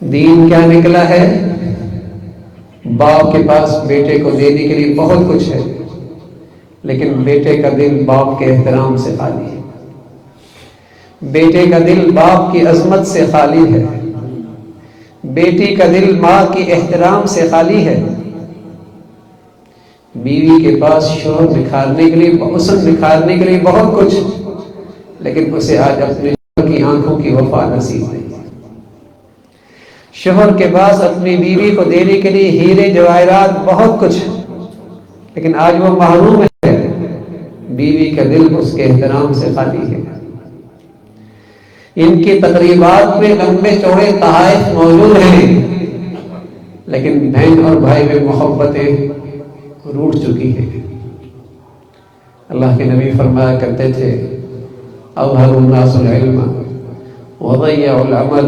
دین کیا نکلا ہے؟ باپ کے پاس بیٹے کو دینے کے لیے بہت کچھ ہے، لیکن بیٹے کا دل باپ کے احترام سے خالی ہے، بیٹے کا دل باپ کی عظمت سے خالی ہے، بیٹی کا دل ماں کی احترام سے خالی ہے۔ بیوی کے پاس شوہر نکھارنے کے لیے، حسن نکھارنے کے لیے بہت کچھ، لیکن اسے آج اپنے شوہر کی آنکھوں کی وفا نصیب نہیں۔ شوہر کے پاس اپنی بیوی کو دینے کے لیے ہیرے جواہرات بہت کچھ، لیکن آج وہ محروم ہے، بیوی کا دل اس کے احترام سے خالی ہے۔ ان کی تقریبات میں لمبے چوڑے تحائف موجود ہیں، لیکن بہن اور بھائی میں محبتیں روٹ چکی ہیں۔ اللہ کے نبی فرمایا کرتے تھے، اظہر الناس العلم وضيعوا العمل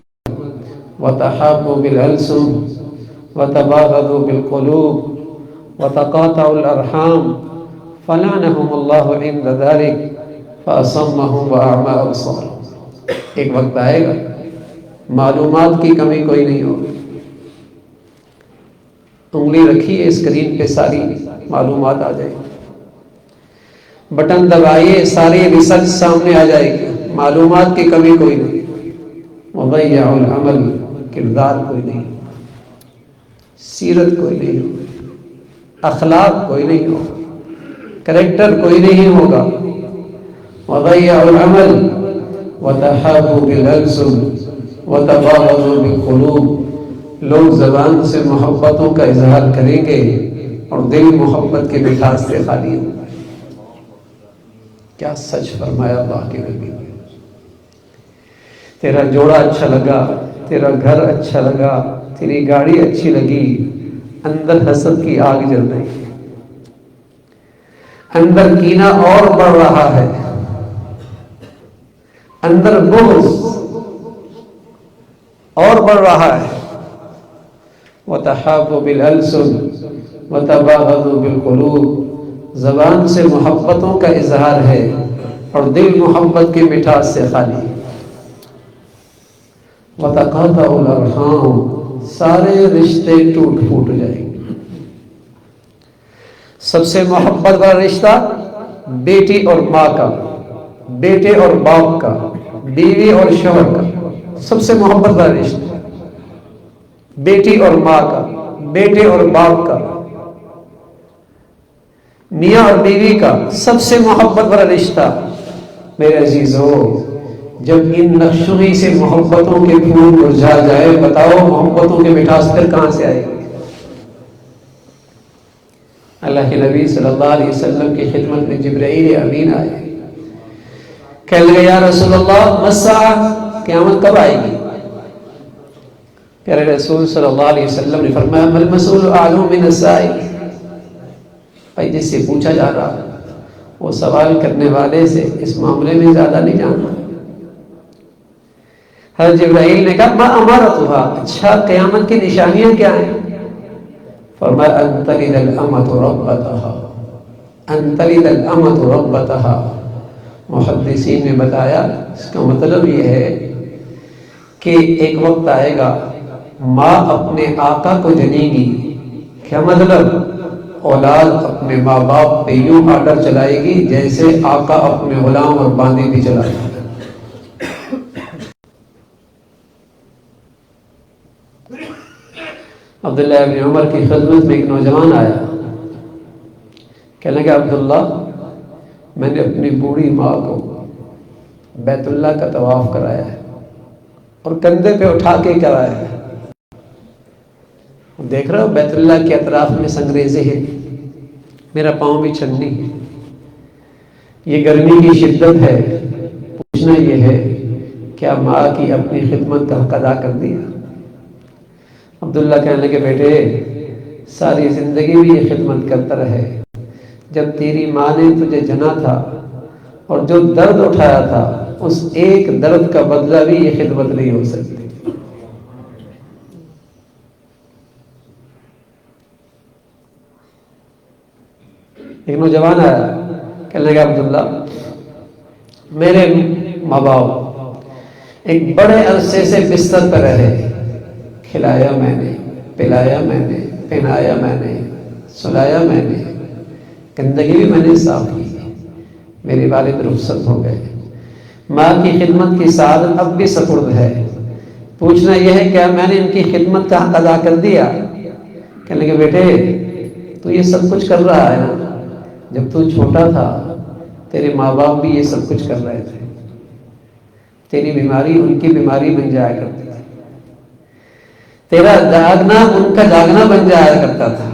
وتحابوا بالألسن وتباغضوا بالقلوب وتقاطعوا الأرحام فلعنهم الله عند ذلك فأصمهم وأعمى أبصارهم۔ ایک وقت آئے گا معلومات کی کمی کوئی نہیں ہوگی۔ انگلی رکھیے اسکرین پہ، ساری معلومات آ جائے گی، بٹن دبائیے ساری ریسرچ سامنے آ جائے گی، معلومات کی کمی کوئی نہیں۔ وضيع العمل، کردار کوئی نہیں، سیرت کوئی نہیں ہوگی، اخلاق کوئی نہیں ہوگا، کریکٹر کوئی نہیں ہوگا۔ وضيع العمل وتحابوا بالألسن وتباغضوا بالقلوب، لوگ زبان سے محبتوں کا اظہار کریں گے اور دل محبت کے مٹھاس سے خالی ہوگا۔ کیا سچ فرمایا اللہ کے نبی نے۔ تیرا جوڑا اچھا لگا، تیرا گھر اچھا لگا، تیری گاڑی اچھی لگی، اندر حسد کی آگ جل رہی ہے، اندر کینہ اور بڑھ رہا ہے، اندر بغض اور بڑھ رہا ہے۔ وَتَحَابُوا بِالْأَلْسُنِ وَتَبَاغَضُوا بِالْقُلُوبِ، زبان سے محبتوں کا اظہار ہے اور دل محبت کی مٹھاس سے خالی ہے۔ وَتَقَاطَعُوا الْأَرْحَامَ، سارے رشتے ٹوٹ پھوٹ جائیں گے۔ سب سے محبت والا رشتہ بیٹی اور ماں کا، بیٹے اور باپ کا، بیوی اور شوہر کا، سب سے محبت والا رشتہ بیٹی اور ماں کا، بیٹے اور باپ کا، میاں اور بیوی کا، سب سے محبت والا رشتہ۔ میرے عزیزو، جب ان نقشوں ہی سے محبتوں کے پھول مرجھا جائے، بتاؤ محبتوں کے مٹھاس پھر کہاں سے آئے گی؟ اللہ کے نبی صلی اللہ علیہ وسلم کی خدمت میں جبرائیل امین آئے، کہنے لگے یا رسول اللہ الساعہ، قیامت کب آئے گی؟ پیارے رسول صلی اللہ علیہ وسلم نے فرمایا مَا الْمَسْئُولُ أَعْلَمُ مِنَ السَّائِلِ، بھائی جس سے پوچھا جا رہا وہ سوال کرنے والے سے اس معاملے میں زیادہ نہیں جانا۔ حضرت جبرائیل نے کہا مَا أَمَارَتُهَا، اچھا قیامت کی نشانیاں کیا ہیں؟ فرمایا أَن تَلِدَ الْأَمَةُ رَبَّتَهَا، أَن تَلِدَ الْأَمَةُ رَبَّتَهَا۔ محدثین نے بتایا اس کا مطلب یہ ہے کہ ایک وقت آئے گا ماں اپنے آقا کو جنے گی، کیا مطلب؟ اولاد اپنے ماں باپ پہ یوں آرڈر چلائے گی جیسے آقا اپنے غلام اور باندی بھی چلائے گا۔ عبداللہ ابن عمر کی خدمت میں ایک نوجوان آیا، کہنے لگا عبداللہ میں نے اپنی بوڑھی ماں کو بیت اللہ کا طواف کرایا ہے اور کندھے پہ اٹھا کے کرایا ہے، دیکھ رہے ہو بیت اللہ کے اطراف میں سنگریزے ہیں، میرا پاؤں بھی چھننی ہے، یہ گرمی کی شدت ہے، پوچھنا یہ ہے کیا ماں کی اپنی خدمت کا حق ادا کر دیا؟ عبداللہ کہنے لگے بیٹے ساری زندگی بھی یہ خدمت کرتا رہے، جب تیری ماں نے تجھے جنا تھا اور جو درد اٹھایا تھا اس ایک درد کا بدلہ بھی یہ خدمت نہیں ہو سکتی۔ ایک نوجوان آیا، کہنے لگا عبداللہ میرے ماں باپ ایک بڑے عرصے سے بستر پر رہے، کھلایا میں نے، پلایا میں نے، پہنایا میں نے، سلایا میں نے، گندگی بھی میں نے صاف کی۔ میرے والد رخصت ہو گئے، ماں کی خدمت کی سعادت اب بھی سپرد ہے۔ پوچھنا یہ ہے کیا میں نے ان کی خدمت کا حق ادا کر دیا؟ کہنے لگے بیٹے تو یہ سب کچھ کر رہا ہے نا، جب تو چھوٹا تھا تیرے ماں باپ بھی یہ سب کچھ کر رہے تھے، تیری بیماری ان کی بیماری بن جایا کرتی تھی، تیرا جاگنا ان کا جاگنا بن جایا کرتا تھا،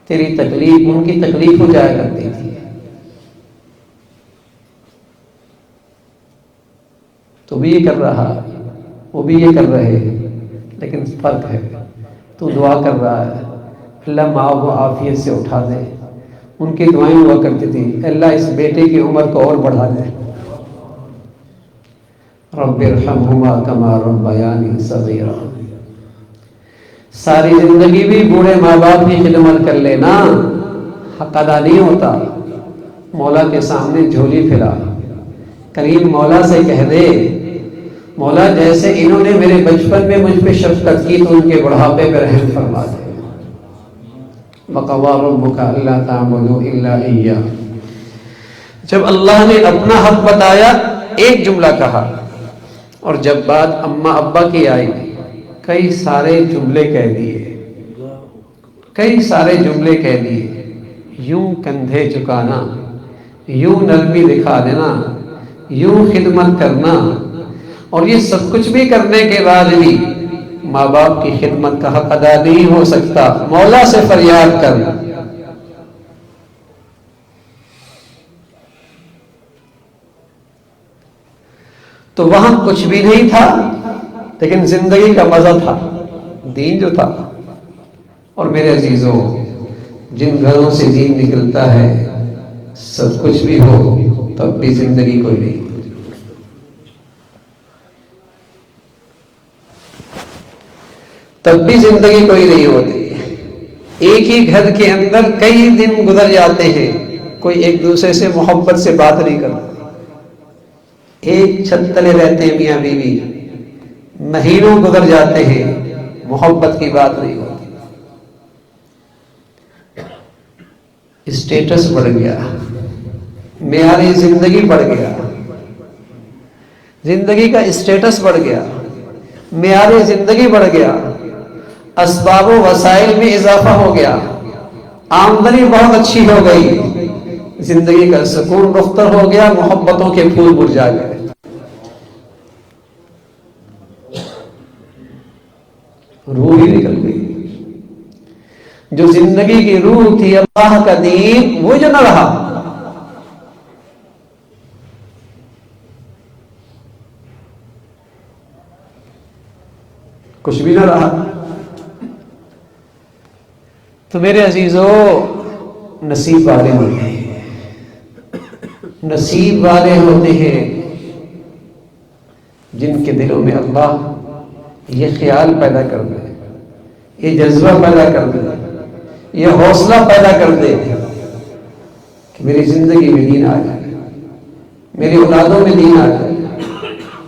تیری تکلیف ان کی تکلیف ہو جایا کرتی تھی۔ تو بھی یہ کر رہا، وہ بھی یہ کر رہے ہیں، لیکن فرق ہے تو دعا کر رہا ہے اللہ ماں کو عافیت سے اٹھا دے۔ ان کی دعائیں ہوا کرتی تھی اللہ اس بیٹے کی عمر کو اور بڑھا دے، رب ارحمہما کما ربیانی صغیرا۔ ساری زندگی بھی بوڑھے ماں باپ کی خدمت کر لینا حق ادا نہیں ہوتا۔ مولا کے سامنے جھولی پھیلا، کریم مولا سے کہہ دے مولا جیسے انہوں نے میرے بچپن میں مجھ پہ شفقت کی تو ان کے بڑھاپے پہ رحم فرما دے۔ وَقَضَىٰ رَبُّكَ أَلَّا تَعْبُدُوا إِلَّا إِيَّاهُ۔ جب اللہ نے اپنا حق بتایا ایک جملہ کہا، اور جب بات اماں ابا کی آئی کئی سارے جملے کہہ دیے، کئی سارے جملے کہہ دیے۔ یوں کندھے چکانا، یوں نرمی دکھا دینا، یوں خدمت کرنا، اور یہ سب کچھ بھی کرنے کے بعد بھی ماں باپ کی خدمت کا حق ادا نہیں ہو سکتا۔ مولا سے فریاد کر۔ تو وہاں کچھ بھی نہیں تھا لیکن زندگی کا مزہ تھا، دین جو تھا۔ اور میرے عزیزوں جن گھروں سے دین نکلتا ہے سب کچھ بھی ہو تب بھی زندگی کوئی نہیں، تب بھی زندگی کوئی نہیں ہوتی۔ ایک ہی گھر کے اندر کئی دن گزر جاتے ہیں، کوئی ایک دوسرے سے محبت سے بات نہیں کرتا، ایک چھت تلے رہتے ہیں میاں بیوی، مہینوں گزر جاتے ہیں، محبت کی بات نہیں ہوتی۔ اسٹیٹس بڑھ گیا، معیار زندگی بڑھ گیا، زندگی کا اسٹیٹس بڑھ گیا، معیار زندگی بڑھ گیا، اسباب و وسائل میں اضافہ ہو گیا، آمدنی بہت اچھی ہو گئی، زندگی کا سکون رختر ہو گیا، محبتوں کے پھول مرجھا گئے۔ روح ہی نکل گئی، جو زندگی کی روح تھی اللہ کا دین وہ جو نہ رہا۔ کچھ بھی نہ رہا۔ تو میرے عزیزو نصیب والے ہوتے ہیں، نصیب والے ہوتے ہیں جن کے دلوں میں اللہ یہ خیال پیدا کر دے، یہ جذبہ پیدا کر دے، یہ حوصلہ پیدا کر دے کہ میری زندگی میں دین آ جائے، میری اولادوں میں دین آ جائے،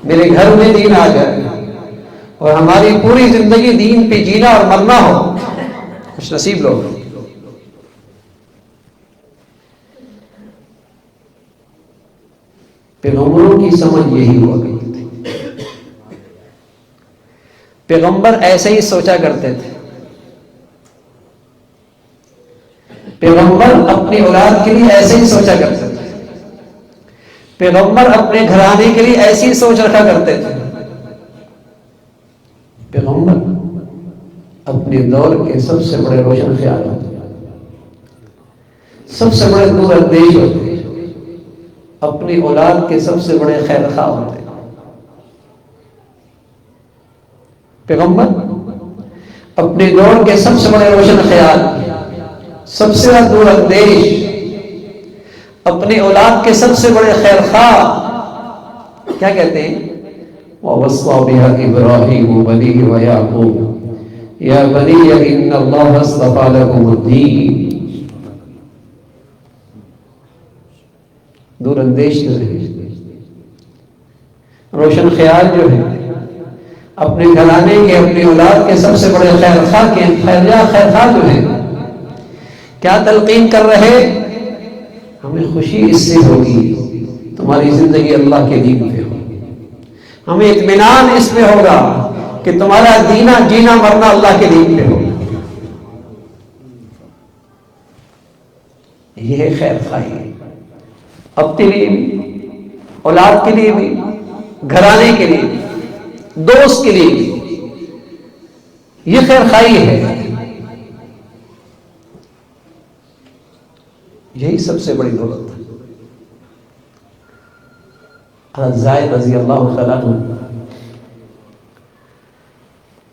میرے گھر میں دین آ جائے، اور ہماری پوری زندگی دین پہ جینا اور مرنا ہو۔ خوش نصیب لوگ۔ پیغمبروں کی سمجھ یہی ہوا کرتی تھی، پیغمبر ایسے ہی سوچا کرتے تھے، پیغمبر اپنی اولاد کے لیے ایسے ہی سوچا کرتے تھے، پیغمبر اپنے گھرانے کے لیے ایسی سوچ رکھا کرتے تھے، پیغمبر اپنے دور کے سب سے بڑے روشن خیال ہوتے، سب سے بڑے دور اندیش ہوتے، اپنی اولاد کے سب سے بڑے خیر خواہ ہوتے۔ پیغمبر اپنے دور کے سب سے بڑے روشن خیال، سب سے بڑا دور اندیش، اپنی اولاد کے سب سے بڑے خیر خواہ کیا کہتے ہیں؟ وَوَصَّى بِهَا إِبْرَاهِيمُ بَنِيهِ وَيَعْقُوبُ يَا بَنِيَّ إِنَّ اللَّهَ اصْطَفَىٰ لَكُمُ الدِّينَ۔ دور اندیش جو ہے، روشن خیال جو ہے، اپنے گھرانے کے، اپنی اولاد کے سب سے بڑے خیر خواہ کے خیر خواہ جو ہیں، کیا تلقین کر رہے؟ ہمیں خوشی اس سے ہوگی تمہاری زندگی اللہ کے دین پہ ہو، ہمیں اطمینان اس میں ہوگا کہ تمہارا جینا مرنا اللہ کے دین پہ ہو. یہ ہے خیر خواہی، اپنے لیے بھی، اولاد کے لیے بھی، گھرانے کے لیے بھی، دوست کے لیے بھی. یہ خیر خواہی ہے. یہی سب سے بڑی دولت ہے. حضرت زائد رضی اللہ تعالیٰ عنہ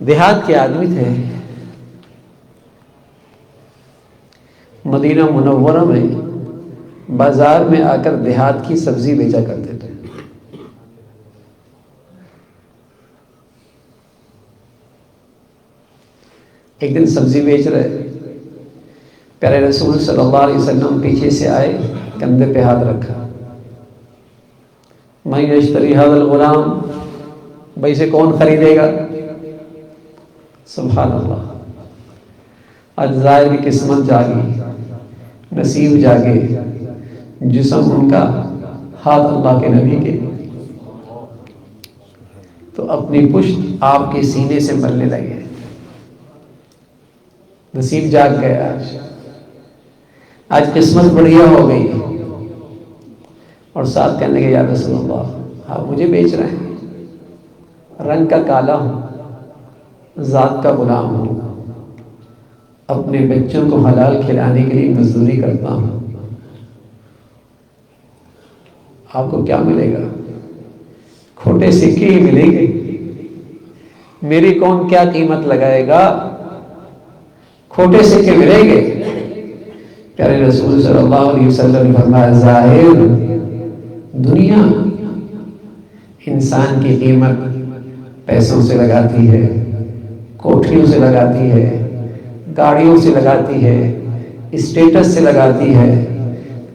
دیہات کے آدمی تھے، مدینہ منورہ میں بازار میں آ کر دیہات کی سبزی بیچا کرتے تھے. ایک دن سبزی بیچ رہے، پیارے رسول صلی اللہ علیہ وسلم پیچھے سے آئے، کندھے پہ ہاتھ رکھا، میں یشتری ھذا الغلام، بھائی سے کون خریدے گا؟ سبحان اللہ. آج ظاہر کی قسمت جاگی، نصیب جاگے، جسم ان کا ہاتھ اللہ کے نبی کے، تو اپنی پشت آپ کے سینے سے ملنے لگے. نصیب جاگ گیا، آج قسمت بڑھیا ہو گئی. اور ساتھ کہنے لگے یا رسول اللہ، آپ مجھے بیچ رہے ہیں، رنگ کا کالا ہوں، ذات کا غلام ہوں، اپنے بچوں کو حلال کھلانے کے لیے مزدوری کرتا ہوں، آپ کو کیا ملے گا؟ کھوٹے سکے ہی ملیں گے، میری کون کیا قیمت لگائے گا؟ کھوٹے سکے ملیں گے. پیارے رسول صلی اللہ علیہ وسلم نے فرمایا ظاہر، دنیا انسان کی قیمت پیسوں سے لگاتی ہے، کوٹھیوں سے لگاتی ہے، گاڑیوں سے لگاتی ہے، اسٹیٹس سے لگاتی ہے،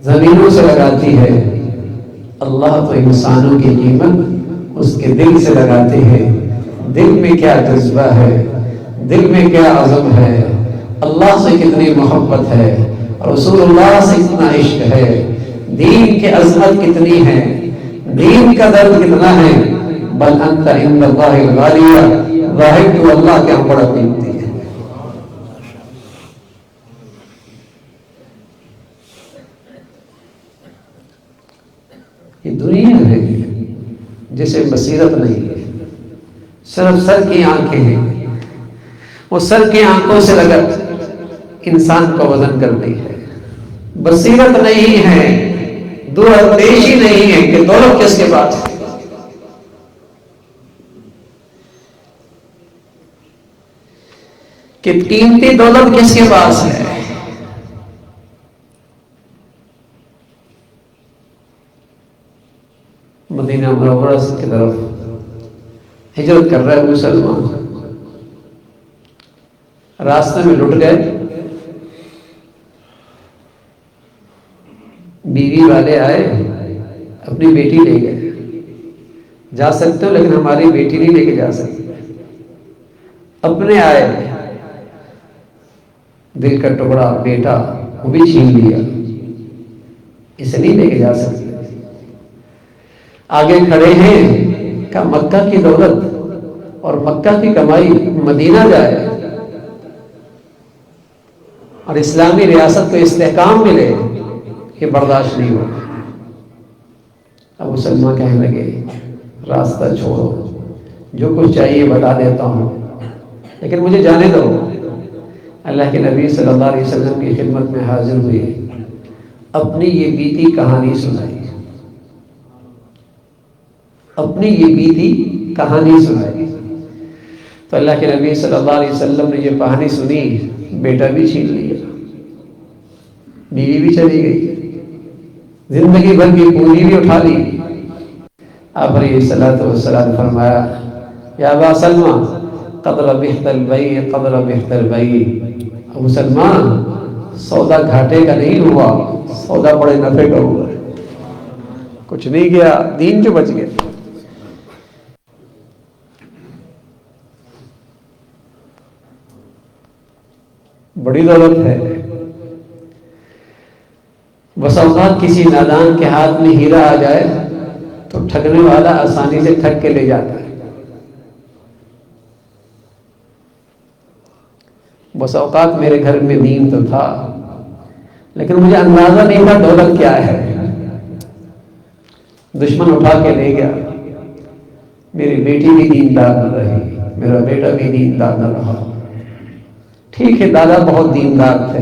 زمینوں سے لگاتی ہے. اللہ تو انسانوں کی قیمت اس کے دل سے لگاتے ہیں. دل میں کیا جذبہ ہے، دل میں کیا عزم ہے، اللہ سے کتنی محبت ہے، رسول اللہ سے کتنا عشق ہے، دین کی عظمت کتنی ہے، دین کا درد کتنا ہے. بل انت عند اللہ الغالیہ، ظاہر تو اللہ کے ہم بڑا قیمتی ہے. یہ دنیا ہے جسے بصیرت نہیں ہے، صرف سر کی آنکھیں ہیں، وہ سر کی آنکھوں سے لگا انسان کو وزن کرتی ہے. بصیرت نہیں ہے، دور اندیشی نہیں ہے کہ دولت کس کے پاس ہے. کہ قیمتی دولت کس کے پاس ہے. مدینہ منورہ کی طرف ہجرت کر رہے مسلمان، راستے میں لٹ گئے، بیوی والے آئے، اپنی بیٹی لے گئے. جا سکتے ہو لیکن ہماری بیٹی نہیں لے کے جا سکتے. اپنے آئے، دل کا ٹکڑا بیٹا وہ بھی چھین لیا، اسے نہیں لے کے جا سکتے. آگے کھڑے ہیں کہ مکہ کی دولت اور مکہ کی کمائی مدینہ جائے اور اسلامی ریاست کو استحکام ملے، یہ برداشت نہیں ہوگا. اب مسلمان کہنے لگے راستہ چھوڑو، جو کچھ چاہیے بتا دیتا ہوں لیکن مجھے جانے دو. اللہ کے نبی صلی اللہ علیہ وسلم کی خدمت میں حاضر ہوئے، اپنی یہ بیتی کہانی سنائی، اپنی یہ بیتی کہانی سنائی. تو اللہ کے نبی صلی اللہ علیہ وسلم نے یہ کہانی سنی، بیٹا بھی چھین لیا، بیوی بھی چلی گئی، زندگی بھر کی پونجی بھی اٹھا لی. آپ علیہ الصلوۃ والسلام فرمایا یا ابا سلمہ قد ربحت البیع قد ربحت البیع. مسلمان سودا گھاٹے کا نہیں ہوا، سودا بڑے نفع کا ہوا. کچھ نہیں گیا، دین جو بچ گیا. بڑی دولت ہے. بس اوقات کسی نادان کے ہاتھ میں ہیرا آ جائے تو ٹھگنے والا آسانی سے ٹھگ کے لے جاتا ہے. بس اوقات میرے گھر میں دین تو تھا لیکن مجھے اندازہ نہیں تھا دولت کیا ہے. دشمن اٹھا کے لے گیا. میری بیٹی بھی دیندار نہ رہی, میرا بیٹا بھی دیندار نہ رہا. ٹھیک ہے دادا بہت دیندار تھے,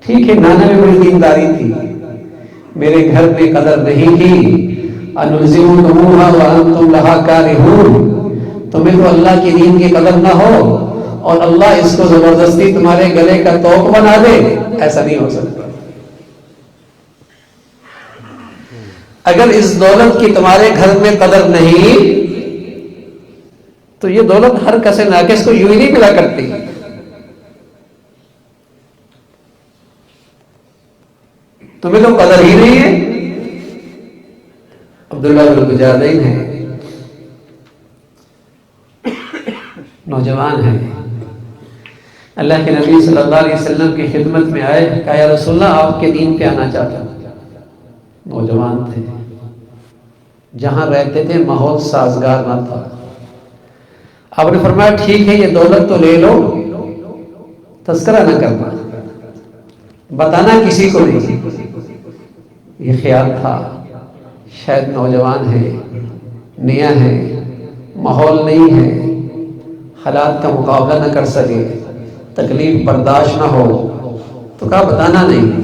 ٹھیک ہے نانا میں بڑی دینداری تھی, میرے گھر میں قدر نہیں کی. انلزمکموها وانتم لها کارہون, تمہیں تو اللہ کی دین کی قدر نہ ہو اور اللہ اس کو زبردستی تمہارے گلے کا توق بنا دے, ایسا نہیں ہو سکتا. اگر اس دولت کی تمہارے گھر میں قدر نہیں تو یہ دولت ہر کس ناقص کو یوں ہی نہیں ملا کرتی. تمہیں تو قدر ہی نہیں ہے. عبداللہ بن مجاہدین ہے, نوجوان ہے, اللہ کے نبی صلی اللہ علیہ وسلم کی خدمت میں آئے, کہا یا رسول اللہ آپ کے دین پہ آنا چاہتا ہوں. نوجوان تھے, جہاں رہتے تھے ماحول سازگار نہ تھا. آپ نے فرمایا ٹھیک ہے یہ دولت تو لے لو, تذکرہ نہ کرنا, بتانا کسی کو نہیں. یہ خیال تھا شاید نوجوان ہے, نیا ہے, ماحول نہیں ہے, حالات کا مقابلہ نہ کر سکے, تکلیف برداشت نہ ہو, تو کہا بتانا نہیں.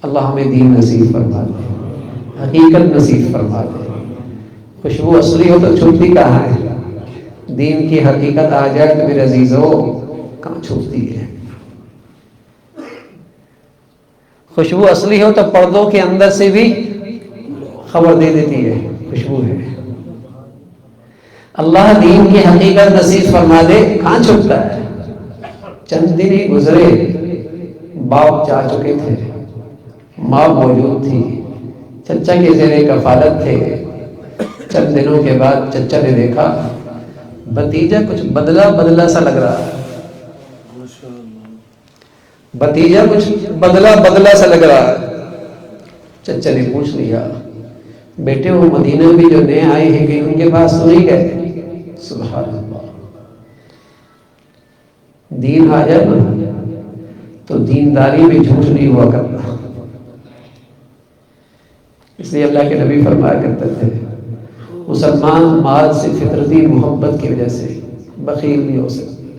اللہ ہمیں دین نصیب فرما دے, حقیقت نصیب فرما دے. خوشبو اصلی ہو تو چھپتی کہاں ہے؟ دین کی حقیقت آ جائے تو میرے عزیزو کہاں چھپتی ہے؟ خوشبو اصلی ہو تو پردوں کے اندر سے بھی خبر دے دیتی ہے خوشبو ہے. اللہ دین کی حقیقت نصیب فرما دے, کہاں چھپتا ہے؟ چند دن ہی گزرے, باپ جا چکے تھے, ماں موجود تھی, چچا کے زیر کفالت تھے. چند دنوں کے بعد چچا نے دیکھا بھتیجا کچھ بدلا بدلا سا لگ رہا ہے, بھتیجا کچھ بدلا بدلا سا لگ رہا ہے. چچا نے پوچھ لیا بیٹے وہ مدینہ میں جو نئے آئے ہیں کہ ان کے پاس تو نہیں گئے؟ سبحان اللہ. دین آ جائے نا تو دینداری میں جھوٹ نہیں ہوا کرتا. اس لیے اللہ کے نبی فرمایا کرتے تھے مسلمان مال سے فطرتی محبت کی وجہ سے بخیل بھی ہو سکتا ہے,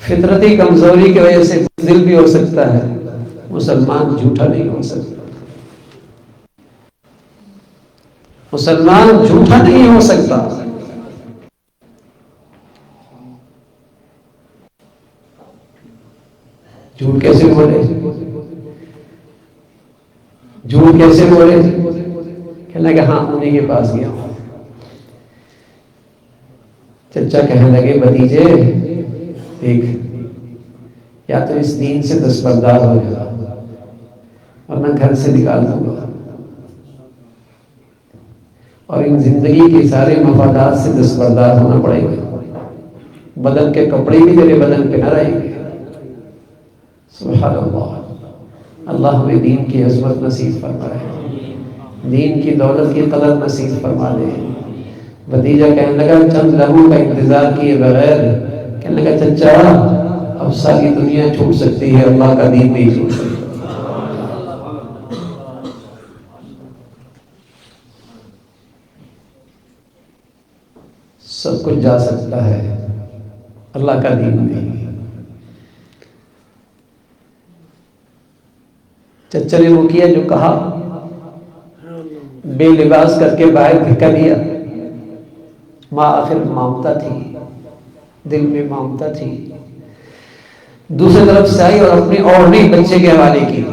فطرتی کمزوری کی وجہ سے بخیل بھی ہو سکتا ہے, مسلمان جھوٹا نہیں ہو سکتا. مسلمان جھوٹا نہیں ہو سکتا. جھوٹ کیسے بولے, جھوٹ کیسے بولے؟ کہنے لگا ہاں انہیں کے پاس گیا ہوں. چچا کہنے لگے بھتیجے دیکھ, یا تو اس دین سے دستبردار ہو جا ورنہ گھر سے نکال دوں گا, اور ان زندگی کے سارے مفادات سے دستبردار ہونا پڑے گا. بدن کے کپڑے بھی تیرے بدن پہ نہ رہیں گے. سبحان اللہ. اللہ ہمیں دین کی عظمت نصیب فرمائے, دین کی دولت کی قدر نصیب فرما دے. بھتیجا کہنے لگا چند لمحوں کا انتظار کیے بغیر کہنے لگا چچا اب ساری دنیا چھوٹ سکتی ہے, اللہ کا دین نہیں چھوٹ سکتا. سب کچھ جا سکتا ہے, اللہ کا دین نہیں. چچا نے وہ کیا جو کہا, بے لباس کر کے باہر پھینکا دیا. ماں آخر مامتا تھی, دل میں مامتا تھی. دوسری طرف سے آئی اور اپنی اوڑھنی بچے کے حوالے کی.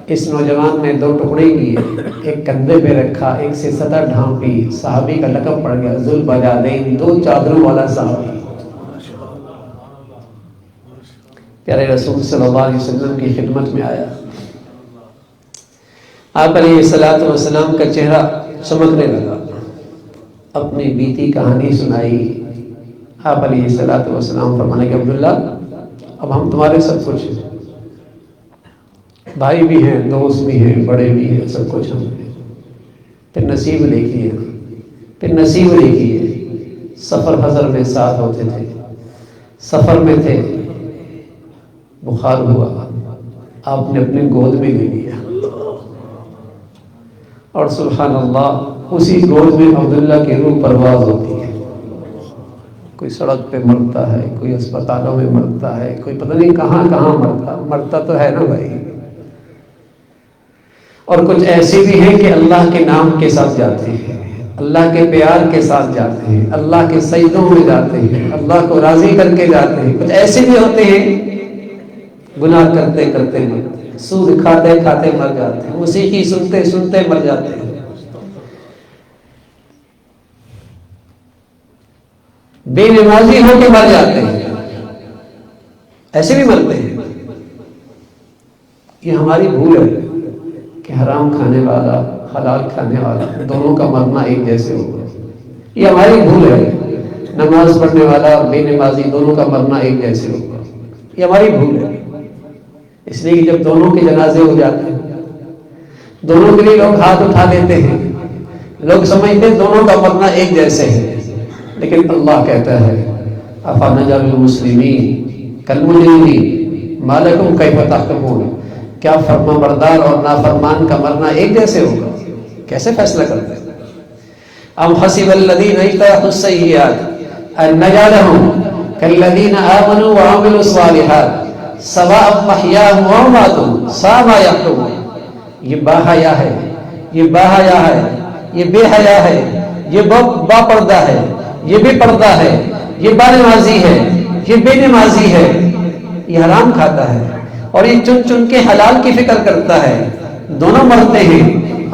اس نوجوان نے دو ٹکڑے کیے, ایک کندھے پہ رکھا, ایک سے سطح ڈھانپی. صحابی کا لقب پڑ گیا ذوالبجادین, دو چادروں والا صحابی. پیارے رسول صلی اللہ علیہ وسلم کی خدمت میں آیا. آپ علیہ الصلوۃ والسلام کا چہرہ چمکنے لگا, اپنی بیتی کہانی سنائی. آپ علیہ الصلوۃ والسلام فرمانے کہ عبداللہ اب ہم تمہارے سب کچھ ہیں، بھائی بھی ہیں، دوست بھی ہیں، بڑے بھی ہیں، سب کچھ ہم ہیں۔ پھر نصیب لکھیے، پھر نصیب لکھیے۔ سفر حضر میں ساتھ ہوتے تھے، سفر میں تھے، بخار ہوا، آپ نے اپنے گود میں لے لیا، اور سبحان اللہ اسی گود میں عبداللہ کی روح پرواز ہوتی ہے۔ کوئی سڑک پہ مرتا ہے، کوئی اسپتالوں میں مرتا ہے، کوئی پتہ نہیں کہاں کہاں مرتا تو ہے نا بھائی۔ اور کچھ ایسے بھی ہیں کہ اللہ کے نام کے ساتھ جاتے ہیں، اللہ کے پیار کے ساتھ جاتے ہیں، اللہ کے سجدوں میں جاتے ہیں، اللہ کو راضی کر کے جاتے ہیں۔ کچھ ایسے بھی ہوتے ہیں گناہ کرتے کرتے مرتے ہیں، سود کھاتے کھاتے مر جاتے ہیں، موسیقی سنتے سنتے مر جاتے ہیں، بے نمازی ہو کے مر جاتے ہیں، ایسے بھی مرتے ہیں۔ یہ ہماری بھول ہے کہ حرام کھانے والا حلال کھانے والا دونوں کا مرنا ایک جیسے ہوگا۔ یہ ہماری بھول ہے، نماز پڑھنے والا بے نمازی دونوں کا مرنا ایک جیسے ہوگا، یہ ہماری بھول ہے۔ اس لیے کہ جب دونوں کے جنازے ہو جاتے ہیں، دونوں کے لیے لوگ ہاتھ اٹھا لیتے ہیں، لوگ سمجھتے ہیں دونوں کا مرنا ایک جیسے ہے، لیکن اللہ کہتا ہے افنجعل المسلمین کالمجرمین ما لکم کیف تحکمون، کیا فرما بردار اور نافرمان کا مرنا ایک جیسے ہوگا؟ کیسے فیصلہ کرتے ہیں؟ ام حسب الذین اجترحوا السیئات ان نجعلہم کالذین آمنوا وعملوا الصالحات سواء محیاہم ومماتہم ساء ما یحکمون۔ یہ باحیا ہے، یہ باحیا ہے، یہ بے حیا ہے، یہ با پردہ ہے، یہ بے پردہ ہے، یہ با نمازی ہے، یہ بے نمازی ہے، یہ حرام کھاتا ہے اور یہ چن چن کے حلال کی فکر کرتا ہے، دونوں مرتے ہیں۔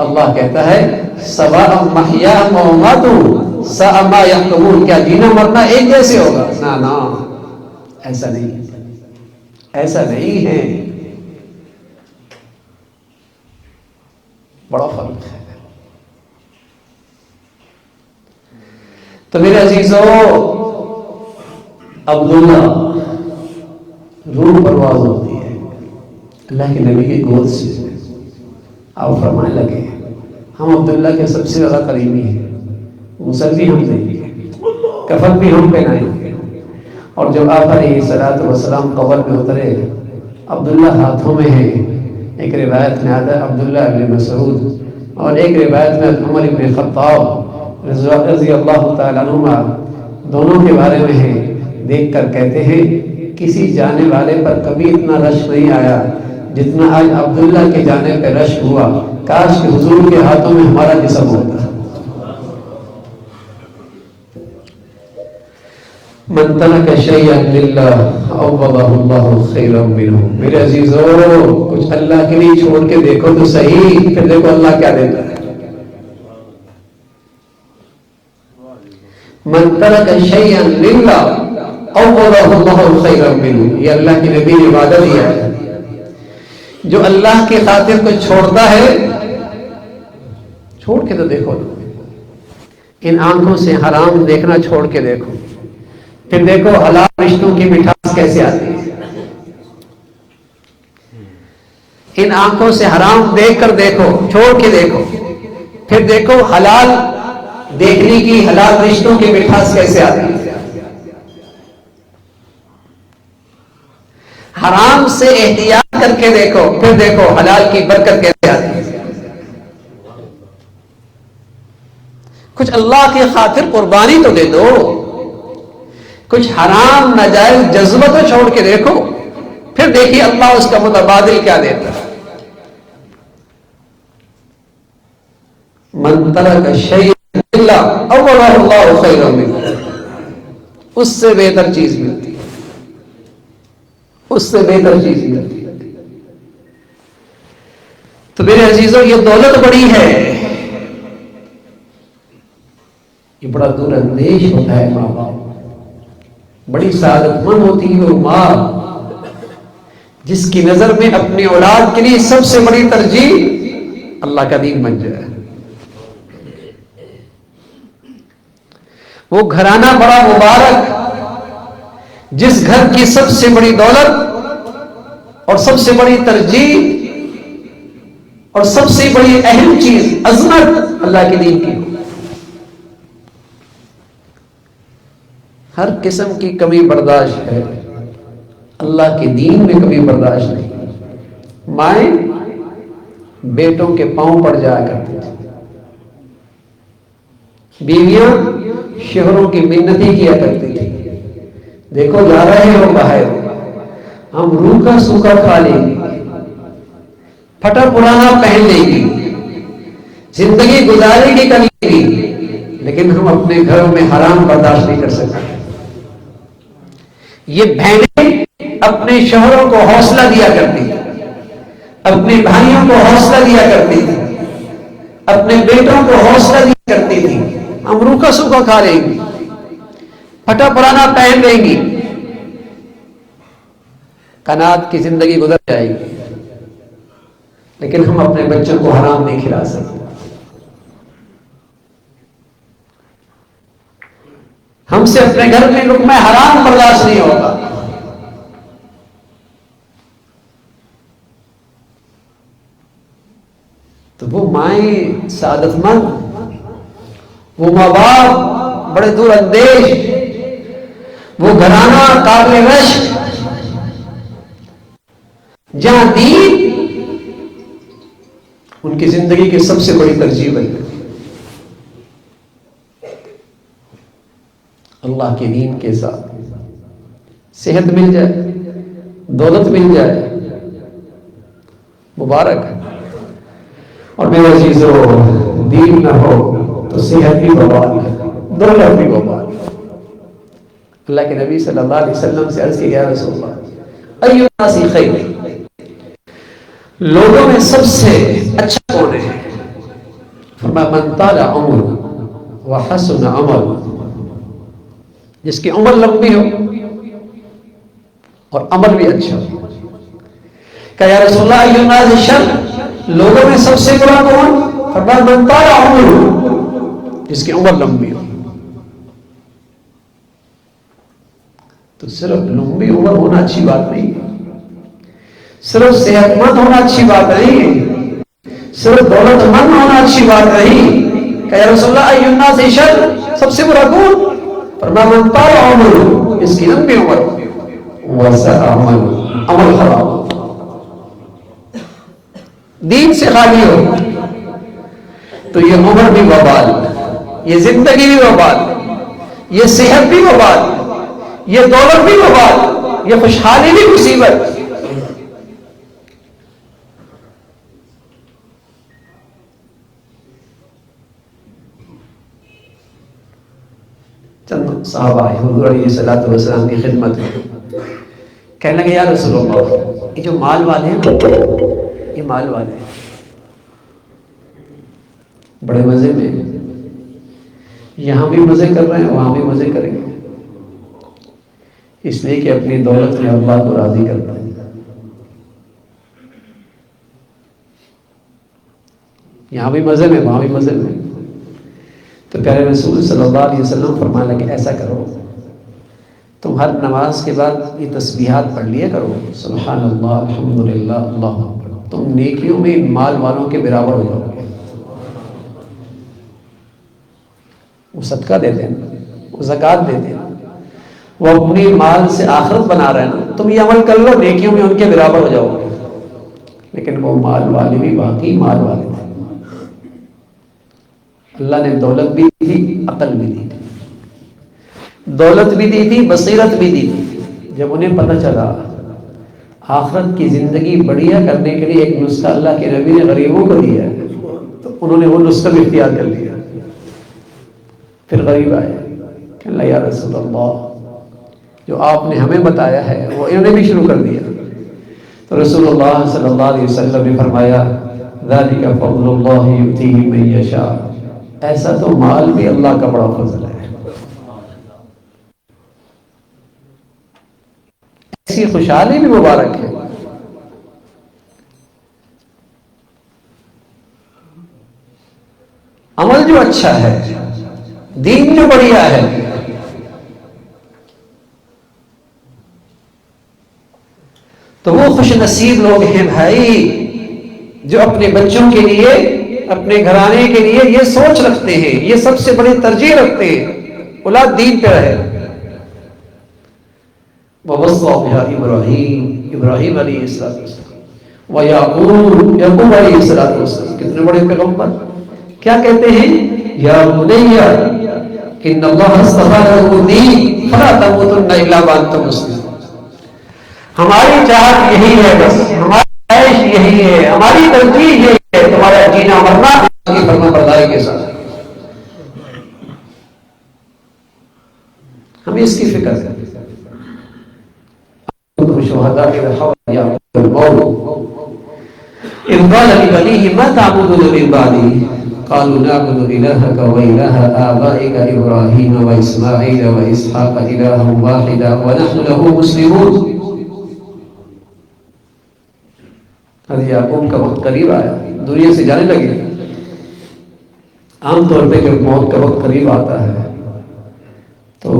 اللہ کہتا ہے سواء محیاہم ومماتہم ساء ما یحکمون، کیا جینا مرنا ایک جیسے ہوگا؟ نا، ایسا نہیں، ایسا نہیں ہے، بڑا فرق ہے۔ تو میرے عزیزو، عبداللہ روح پرواز ہوتی ہے اللہ کے نبی کی گود سے، آپ فرمانے لگے ہم عبداللہ کے سب سے زیادہ قریبی ہیں، غسل بھی ہم دیں گے، کفن بھی ہم پہنائیں گے۔ اور جب آپ علیہ الصلوۃ والسلام قبر میں اترے، عبداللہ ہاتھوں میں ہے، ایک روایت میں آتا ہے عبداللہ ابن مسعود، اور ایک روایت میں عمر ابن خطاب رضی اللہ تعالیٰ عنہما، دونوں کے بارے میں ہے، دیکھ کر کہتے ہیں کسی جانے والے پر کبھی اتنا رش نہیں آیا جتنا آج عبداللہ کے جانے پہ رش ہوا، کاش کہ حضور کے ہاتھوں میں ہمارا جسم ہوتا۔ من ترک شیئا للہ عوضہ اللہ خیرا منہ۔ میرے عزیزو، کچھ اللہ کے لیے چھوڑ کے دیکھو تو صحیح، پھر دیکھو اللہ کیا دیتا ہے۔ من ترک شیئا للہ عوضہ اللہ خیرا منہ، یہ اللہ کے نبی نے وعدہ دیا ہے، جو اللہ کی خاطر کو چھوڑتا ہے، چھوڑ کے تو دیکھو، ان آنکھوں سے حرام دیکھنا چھوڑ کے دیکھو، پھر دیکھو حلال رشتوں کی مٹھاس کیسے آتی ہے۔ ان آنکھوں سے حرام دیکھ کر دیکھو، چھوڑ کے دیکھو، پھر دیکھو حلال دیکھنے کی، حلال رشتوں کی مٹھاس کیسے آتی ہے۔ حرام سے احتیاط کر کے دیکھو، پھر دیکھو حلال کی برکت کیسے آتی ہے۔ کچھ اللہ کی خاطر قربانی تو دے دو، کچھ حرام ناجائز جذبہ تو چھوڑ کے دیکھو، پھر دیکھیے اللہ اس کا متبادل کیا دیتا ہے۔ من ترک شیئا للہ عوضہ اللہ خیرا منہ، اس سے بہتر چیز ملتی ہے، اس سے بہتر چیز ملتی ہے۔ تو میرے عزیزوں، یہ دولت بڑی ہے، یہ بڑا دور اندیش ہوتا ہے ماں باپ، بڑی سعادت مند ہوتی ہے وہ ماں جس کی نظر میں اپنی اولاد کے لیے سب سے بڑی ترجیح اللہ کا دین بن جائے۔ وہ گھرانہ بڑا مبارک جس گھر کی سب سے بڑی دولت اور سب سے بڑی ترجیح اور سب سے بڑی اہم چیز عظمت اللہ کے دین کی، ہر قسم کی کمی برداشت ہے، اللہ کے دین میں کمی برداشت نہیں۔ مائیں بیٹوں کے پاؤں پڑ جایا کرتی تھی، بیویاں شوہروں کی منتیں کیا کرتی تھی، دیکھو جا رہے ہو باہر، ہم روکھا سوکھا کھا لیں گے، پھٹا پرانا پہن لیں گے، زندگی گزارے گی کر لیں گی، لیکن ہم اپنے گھروں میں حرام برداشت نہیں کر سکتے۔ یہ بہنیں اپنے شوہروں کو حوصلہ دیا کرتی تھی، اپنے بھائیوں کو حوصلہ دیا کرتی تھی، اپنے بیٹوں کو حوصلہ دیا کرتی تھی، ہم روکھا سوکھا کھا لیں گی، پھٹا پرانا پہن لیں گی، قناعت کی زندگی گزر جائے گی، لیکن ہم اپنے بچوں کو حرام نہیں کھلا سکتے۔ ہم سے اپنے گھر میں لقمہ حرام برداشت نہیں ہوگا۔ تو وہ مائیں سعادت مند، وہ ماں باپ بڑے دور اندیش، وہ گھرانہ قابل رشک، جہاں دین ان کی زندگی کی سب سے بڑی ترجیح بنی۔ اللہ کے دین کے ساتھ صحت مل جائے، دولت مل جائے، مبارک ہے، اور میرے عزیزو دین نہ ہو تو صحت بھی وبال ہے، دولت بھی وبال ہے۔ اللہ کے نبی صلی اللہ علیہ وسلم سے عرض کیا، یا رسول اللہ ایو الناس خیر، لوگوں میں سب سے اچھا کون ہے؟ فرمایا من طال عمر وحسن عمل، جس کی عمر لمبی ہو اور عمل بھی اچھا ہو۔ کہ یا رسول اللہ ایو الناس شر، لوگوں میں سب سے برا کون؟ فرمایا من طال عمر، جس کی عمر لمبی ہو۔ تو صرف لمبی عمر ہونا اچھی بات نہیں ہے، صرف صحت مند ہونا اچھی بات نہیں ہے، صرف دولت مند ہونا اچھی بات نہیں۔ کہ یا رسول اللہ ایو الناس شر، سب سے برا کون؟ فرمایا من طال عمر، اس کی لمبی عمر، وسع عمل، عمل خراب ہو، دین سے خالی ہو، تو یہ عمر بھی وبال، یہ زندگی بھی وبال، یہ صحت بھی وبال، یہ دولت بھی وبال، یہ خوشحالی بھی مصیبت۔ چند صحابہ آئے حضور علیہ الصلوۃ والسلام کی خدمت میں، کہنے لگے یا رسول اللہ یہ جو مال والے ہیں، یہ مال والے ہیں بڑے مزے میں، یہاں بھی مزے کر رہے ہیں وہاں بھی مزے کریں گے، اس لیے کہ اپنی دولت میں اللہ کو راضی کرتا ہے۔ یہاں بھی مزے میں وہاں بھی مزے میں۔ تو پیارے رسول صلی اللہ علیہ وسلم فرمانے لگے ایسا کرو، تم ہر نماز کے بعد یہ تسبیحات پڑھ لیا کرو، سبحان اللہ، الحمدللہ، اللہ اکبر، تم نیکیوں میں ان مال والوں کے برابر ہو جاؤ گے۔ وہ صدقہ دے دینا، وہ زکوٰۃ دے دینا، وہ اپنی مال سے آخرت بنا رہے ہیں نا، تم یہ عمل کر لو، نیکیوں میں ان کے برابر ہو جاؤ گے۔ لیکن وہ مال والے بھی واقعی مال والے تھے، اللہ نے دولت بھی دی تھی، عقل بھی دی تھی، دولت بھی دی تھی، بصیرت بھی دی تھی۔ جب انہیں پتہ چلا آخرت کی زندگی بڑھیا کرنے کے لیے ایک نسخہ اللہ کے نبی نے غریبوں کو دیا ہے، تو انہوں نے وہ نسخہ بھی اختیار کر لیا۔ پھر غریب آئے کہ اللہ یا رسول اللہ جو آپ نے ہمیں بتایا ہے وہ انہوں نے بھی شروع کر دیا۔ تو رسول اللہ صلی اللہ علیہ وسلم نے فرمایا ذالک فضل اللہ یؤتیہ من یشاء، ایسا تو مال بھی اللہ کا بڑا فضل ہے، ایسی خوشحالی بھی مبارک ہے۔ عمل جو اچھا ہے، دین جو بڑھیا ہے، تو وہ خوش نصیب لوگ ہیں بھائی جو اپنے بچوں کے لیے، اپنے گھرانے کے لیے یہ سوچ رکھتے ہیں، یہ سب سے بڑی ترجیح رکھتے ہیں اولاد دین پہ رہے۔ وَوَصَّى بِهَا ابراہیم علیہ السلام وَيَعْقُوبُ یعقوب علیہ السلام، کتنے بڑے پیغمبر کیا کہتے ہیں؟ یا بنی ان اللہ اصطفیٰ لکم الدین فلا تموتن الا وانتم مسلمون۔ ہماری چاہت یہی ہے، بس ہماری خواہش یہی ہے، ہماری ترجیح یہی ہے، تمہارا جینا مرنا کی فرما برداری کے ساتھ۔ ہمیں اس کی فکر ہے۔ شہداء إذ قال لبنيه ما تعبدون من بعدي قالوا نعبد إلهك وإله آبائك إبراهيم وإسماعيل وإسحاق إلها واحدا ونحن له مسلمون۔ حضرت یعقوب کا وقت قریب آیا، دنیا سے جانے لگے۔ عام طور پہ جب موت کا وقت قریب آتا ہے تو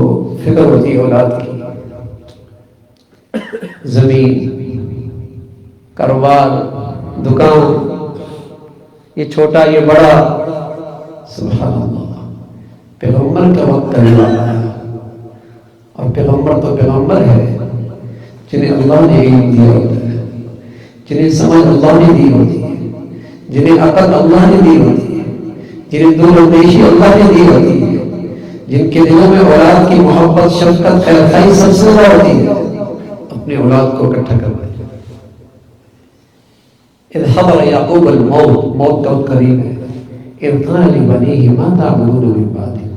فکر ہوتی ہے اولاد کی، زمین، کاروبار، دکان، یہ چھوٹا یہ بڑا۔ سبحان اللہ، پیغمبر کا وقت قریب آتا ہے، اور پیغمبر تو پیغمبر ہے جنہیں اللہ نے علم دیا ہوتا ہے، جنہیں سمجھ اللہ نے دی ہوتی ہے، جنہیں عقل اللہ نے دی ہوتی ہے، جنہیں دور اندیشی اللہ نے دی ہوتی ہے، جن کے دلوں میں اولاد کی محبت، شفقت، خیرخواہی سب سے زیادہ ہوتی ہے، اپنے اولاد کو اکٹھا کرنا۔ اذ حضر یعقوب الموت، موت کا قریب ہے۔ اذ قال لبنیہ ما تعبدون من بعدی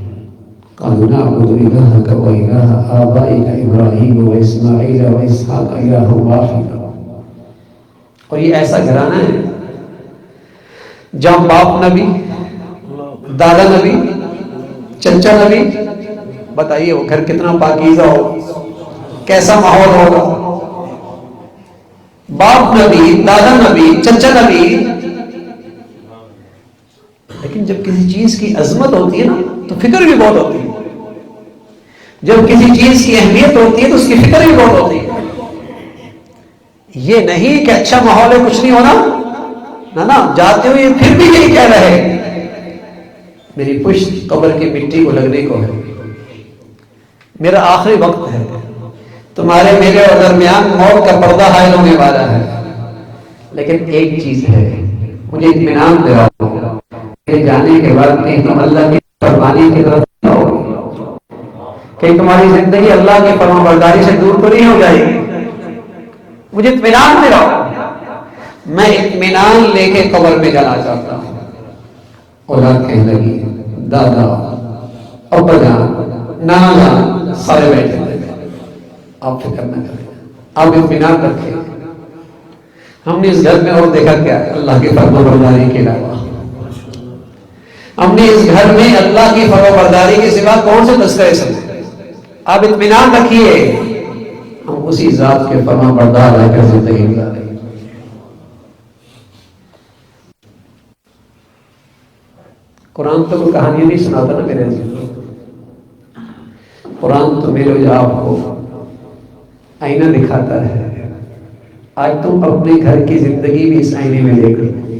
قالوا نعبد الہک والہ آبائک ابراہیم واسماعیل واسحاق الہ واحد۔ اور یہ ایسا گھرانہ ہے جہاں باپ نبی، دادا نبی، چچا نبی، بتائیے وہ گھر کتنا پاکیزہ ہو، کیسا ماحول ہوگا۔ باپ نبی، دادا نبی، چچا نبی، لیکن جب کسی چیز کی عظمت ہوتی ہے نا تو فکر بھی بہت ہوتی ہے، جب کسی چیز کی اہمیت ہوتی ہے تو اس کی فکر بھی بہت ہوتی ہے۔ یہ نہیں کہ اچھا ماحول ہے کچھ نہیں ہونا، نا جاتے ہوئے پھر بھی یہی کہہ رہے میری پشت قبر کی مٹی کو لگنے کو ہے، میرا آخری وقت ہے، تمہارے میرے اور درمیان موت کا پردہ حائل ہونے والا ہے۔ لیکن ایک چیز ہے، مجھے اطمینان دلاؤ کہ جانے کے بعد کہیں تم اللہ کی فرمانی کی طرف نہ ہو، کہ تمہاری زندگی اللہ کی فرمان برداری سے دور تو نہیں ہو جائے گی۔ مجھے اطمینان دلاؤ، میں اطمینان لے کے قبر میں جانا چاہتا ہوں۔ اولاد کہنے لگی دادا، ابا جان، نانا جان، سارے بیٹھے تھے، آپ فکر نہ کریں، آپ اطمینان رکھیں، ہم نے اس گھر میں اور دیکھا کیا ہے اللہ کی فرما برداری کے علاوہ، ہم نے اس گھر میں اللہ کی فرما برداری کے سوا کون سے تذکرے سنے؟ آپ اطمینان رکھیے، ہم اسی ذات کے فرما بردار رہ کر زندگی گزاریں۔ قرآن تو کوئی کہانی نہیں سناتا نا میرے عزیز، قرآن تو میرے جو آپ کو آئینہ دکھاتا ہے۔ آج تم اپنے گھر کی زندگی بھی اس آئینے میں دیکھ لو۔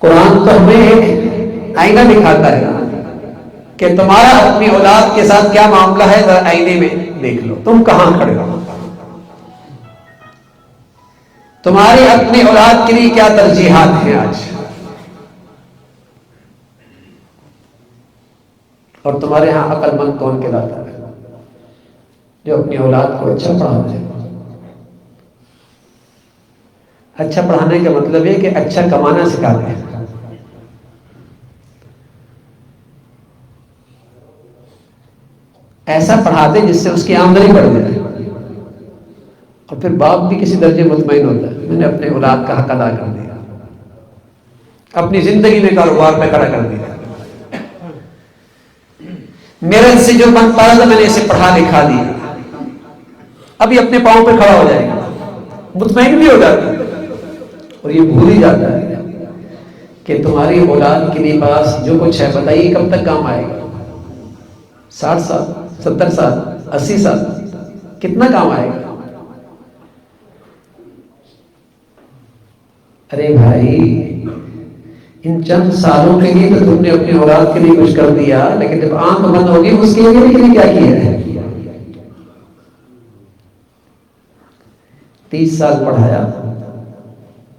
قرآن تو ہمیں ایک آئینہ دکھاتا ہے کہ تمہارا اپنی اولاد کے ساتھ کیا معاملہ ہے، ذرا آئینے میں دیکھ لو، تم کہاں کھڑے ہو، تمہاری اپنی اولاد کے لیے کیا ترجیحات ہیں آج، اور تمہارے ہاں عقل مند کون کہلاتا ہے جو اپنی اولاد کو اچھا پڑھاتا ہے۔ اچھا پڑھانے کا مطلب ہے کہ اچھا کمانا سکھاتے ہیں۔ ایسا پڑھاتے جس سے اس کی آمدنی بڑھ جائے، اور پھر باپ بھی کسی درجے مطمئن ہوتا ہے میں نے اپنے اولاد کا حق ادا کر دیا، اپنی زندگی میں کاروبار پہ کھڑا کر دیا، میرے سے جو بن پایا تھا میں نے اسے پڑھا لکھا دیا، ابھی اپنے پاؤں پہ کھڑا ہو جائے گا، مطمئن بھی ہو جاتا ہے۔ اور یہ بھول ہی جاتا ہے کہ تمہاری اولاد کے لیے پاس جو کچھ ہے بتائیے کب تک کام آئے گا، 60 سال، 70 سال، 80 سال، کتنا کام آئے گا؟ ارے بھائی ان چند سالوں کے لیے تو تم نے اپنی اولاد کے لیے کچھ کر دیا، لیکن جب آنکھ بند ہوگی اس کے لیے کیا کیا ہے؟ 30 سال پڑھایا،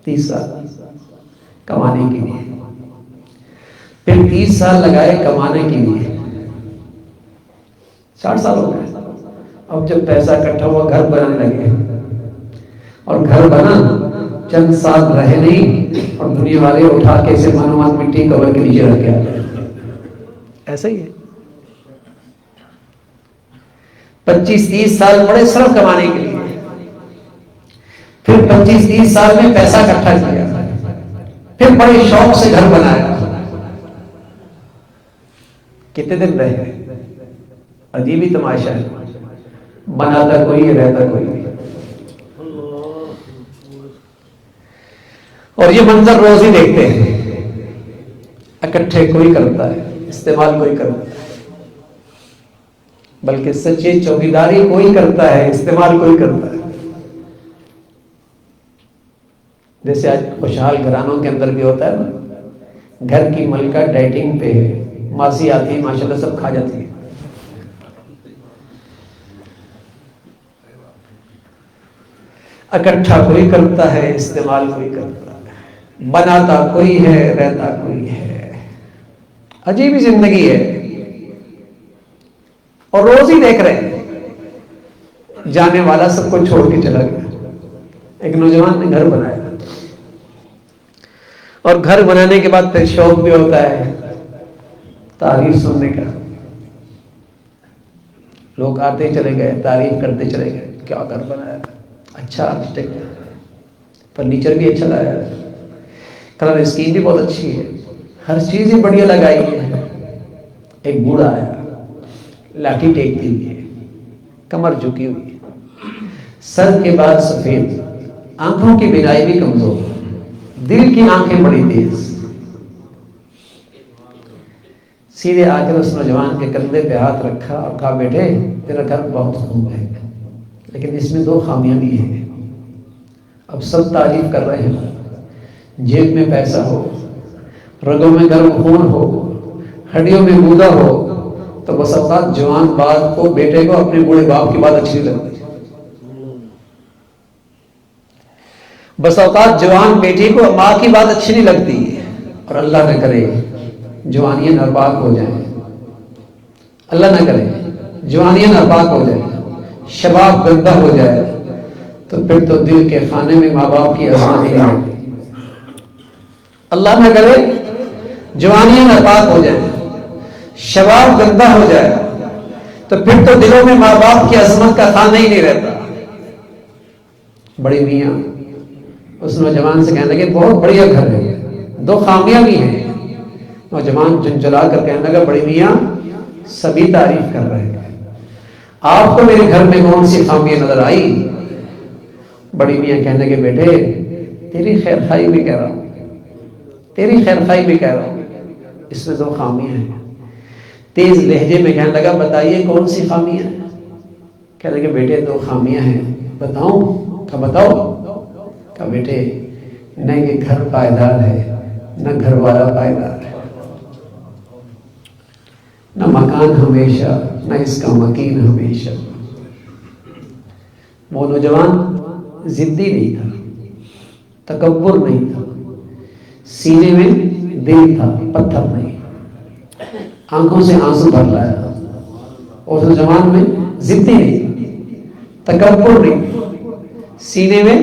30 سال کمانے کے لیے، پھر 30 سال لگائے کمانے کے لیے، 60 سال ہو گئے۔ اب جب پیسہ اکٹھا ہوا گھر بنانے لگے، اور گھر بنا چند سال رہے نہیں اور دنیا والے اٹھا کے اسے مانو مان مٹی کور کے نیچے رکھ گیا۔ ایسا ہی ہے۔ 25-30 سال پڑے صرف کمانے کے لیے، پھر 25-30 سال میں پیسہ اکٹھا کیا، پھر بڑے شوق سے گھر بنایا۔ کتنے دن رہے؟ عجیب ہی تماشا ہے، بناتا کوئی ہے، رہتا کوئی نہیں۔ اور یہ منظر روز ہی دیکھتے ہیں، اکٹھے کوئی کرتا ہے، استعمال کوئی کرتا ہے، بلکہ سچی چوکیداری کوئی کرتا ہے، استعمال کوئی کرتا ہے۔ جیسے آج خوشحال گھرانوں کے اندر بھی ہوتا ہے نا، گھر کی ملکہ ڈائٹنگ پہ ہے، ماسی آتی ہے ماشاءاللہ سب کھا جاتی ہے۔ اکٹھا کوئی کرتا ہے، استعمال کوئی کرتا ہے، بناتا کوئی ہے، رہتا کوئی ہے۔ عجیب ہی زندگی ہے، اور روز ہی دیکھ رہے ہیں۔ جانے والا سب کو چھوڑ کے چلا گیا۔ ایک نوجوان نے گھر بنایا، اور گھر بنانے کے بعد پھر شوق بھی ہوتا ہے تعریف سننے کا۔ لوگ آتے چلے گئے، تعریف کرتے چلے گئے، کیا گھر بنایا، اچھا آرکیٹیکٹ، فرنیچر بھی اچھا لایا، کلر اسکیم بھی بہت اچھی ہے، ہر چیز ہی بڑھیا لگائی ہے۔ ایک بوڑھا آیا، لاٹھی ٹیکتی ہوئی ہے، کمر جھکی ہوئی ہے، سر کے بعد سفید، آنکھوں کی بینائی بھی کمزور، دل کی آنکھیں بڑی تیز۔ سیدھے آ کر اس نوجوان کے کندھے پہ ہاتھ رکھا اور کہا بیٹے تیرا گھر بہت خوب ہے، لیکن اس میں 2 خامیاں بھی ہیں۔ اب سب تعریف کر رہے ہیں، جیب میں پیسہ ہو، رگوں میں گرم خون ہو، ہڈیوں میں گودا ہو، تو بس اوقات جوان باپ کو بیٹے کو اپنے بوڑھے باپ کی بات اچھی نہیں لگتی۔ بس اوقات جوان بیٹی کو ماں کی بات اچھی نہیں لگتی، اور اللہ نہ کرے جوانیاں ناپاک ہو جائیں، اللہ نہ کرے جوانیاں ناپاک ہو جائیں، شباب گندہ ہو جائے، تو پھر تو دل کے خانے میں ماں باپ کی عظمت ہی نہیں ہوتی۔ اللہ نہ کرے جوانیاں ناپاک ہو جائیں، شباب گندہ ہو جائے، تو پھر تو دلوں میں ماں باپ کی عظمت کا خانہ ہی نہیں رہتا۔ بڑی میاں اس نوجوان سے کہنے لگے بہت بڑھیا گھر ہے، 2 خامیاں بھی ہیں۔ نوجوان جھنجھلا کر کہنے لگا بڑی میاں سبھی تعریف کر رہے ہیں، آپ کو میرے گھر میں کون سی خامیاں نظر آئی؟ بڑی میاں کہنے لگے بیٹے تیری خیر خائی بھی کہہ رہا ہوں، تیری خیر خائی بھی کہہ رہا ہوں، اس میں 2 خامیاں ہیں۔ تیز لہجے میں کہنے لگا بتائیے کون سی خامیاں ہیں؟ کہنے لگے بیٹے 2 خامیاں ہیں، بتاؤں؟ کہ بتاؤ؟ کہ بیٹے نہ یہ گھر پائیدار ہے، نہ گھر والا پائیدار ہے، نہ مکان ہمیشہ، نہ اس کا مکین ہمیشہ۔ وہ نوجوان ضدی نہیں تھا، تکبر نہیں تھا، سینے میں دل تھا، پتھر نہیں، آنکھوں سے آنسو بھر لایا۔ اور نوجوان میں ضدی نہیں، تکبر نہیں، سینے میں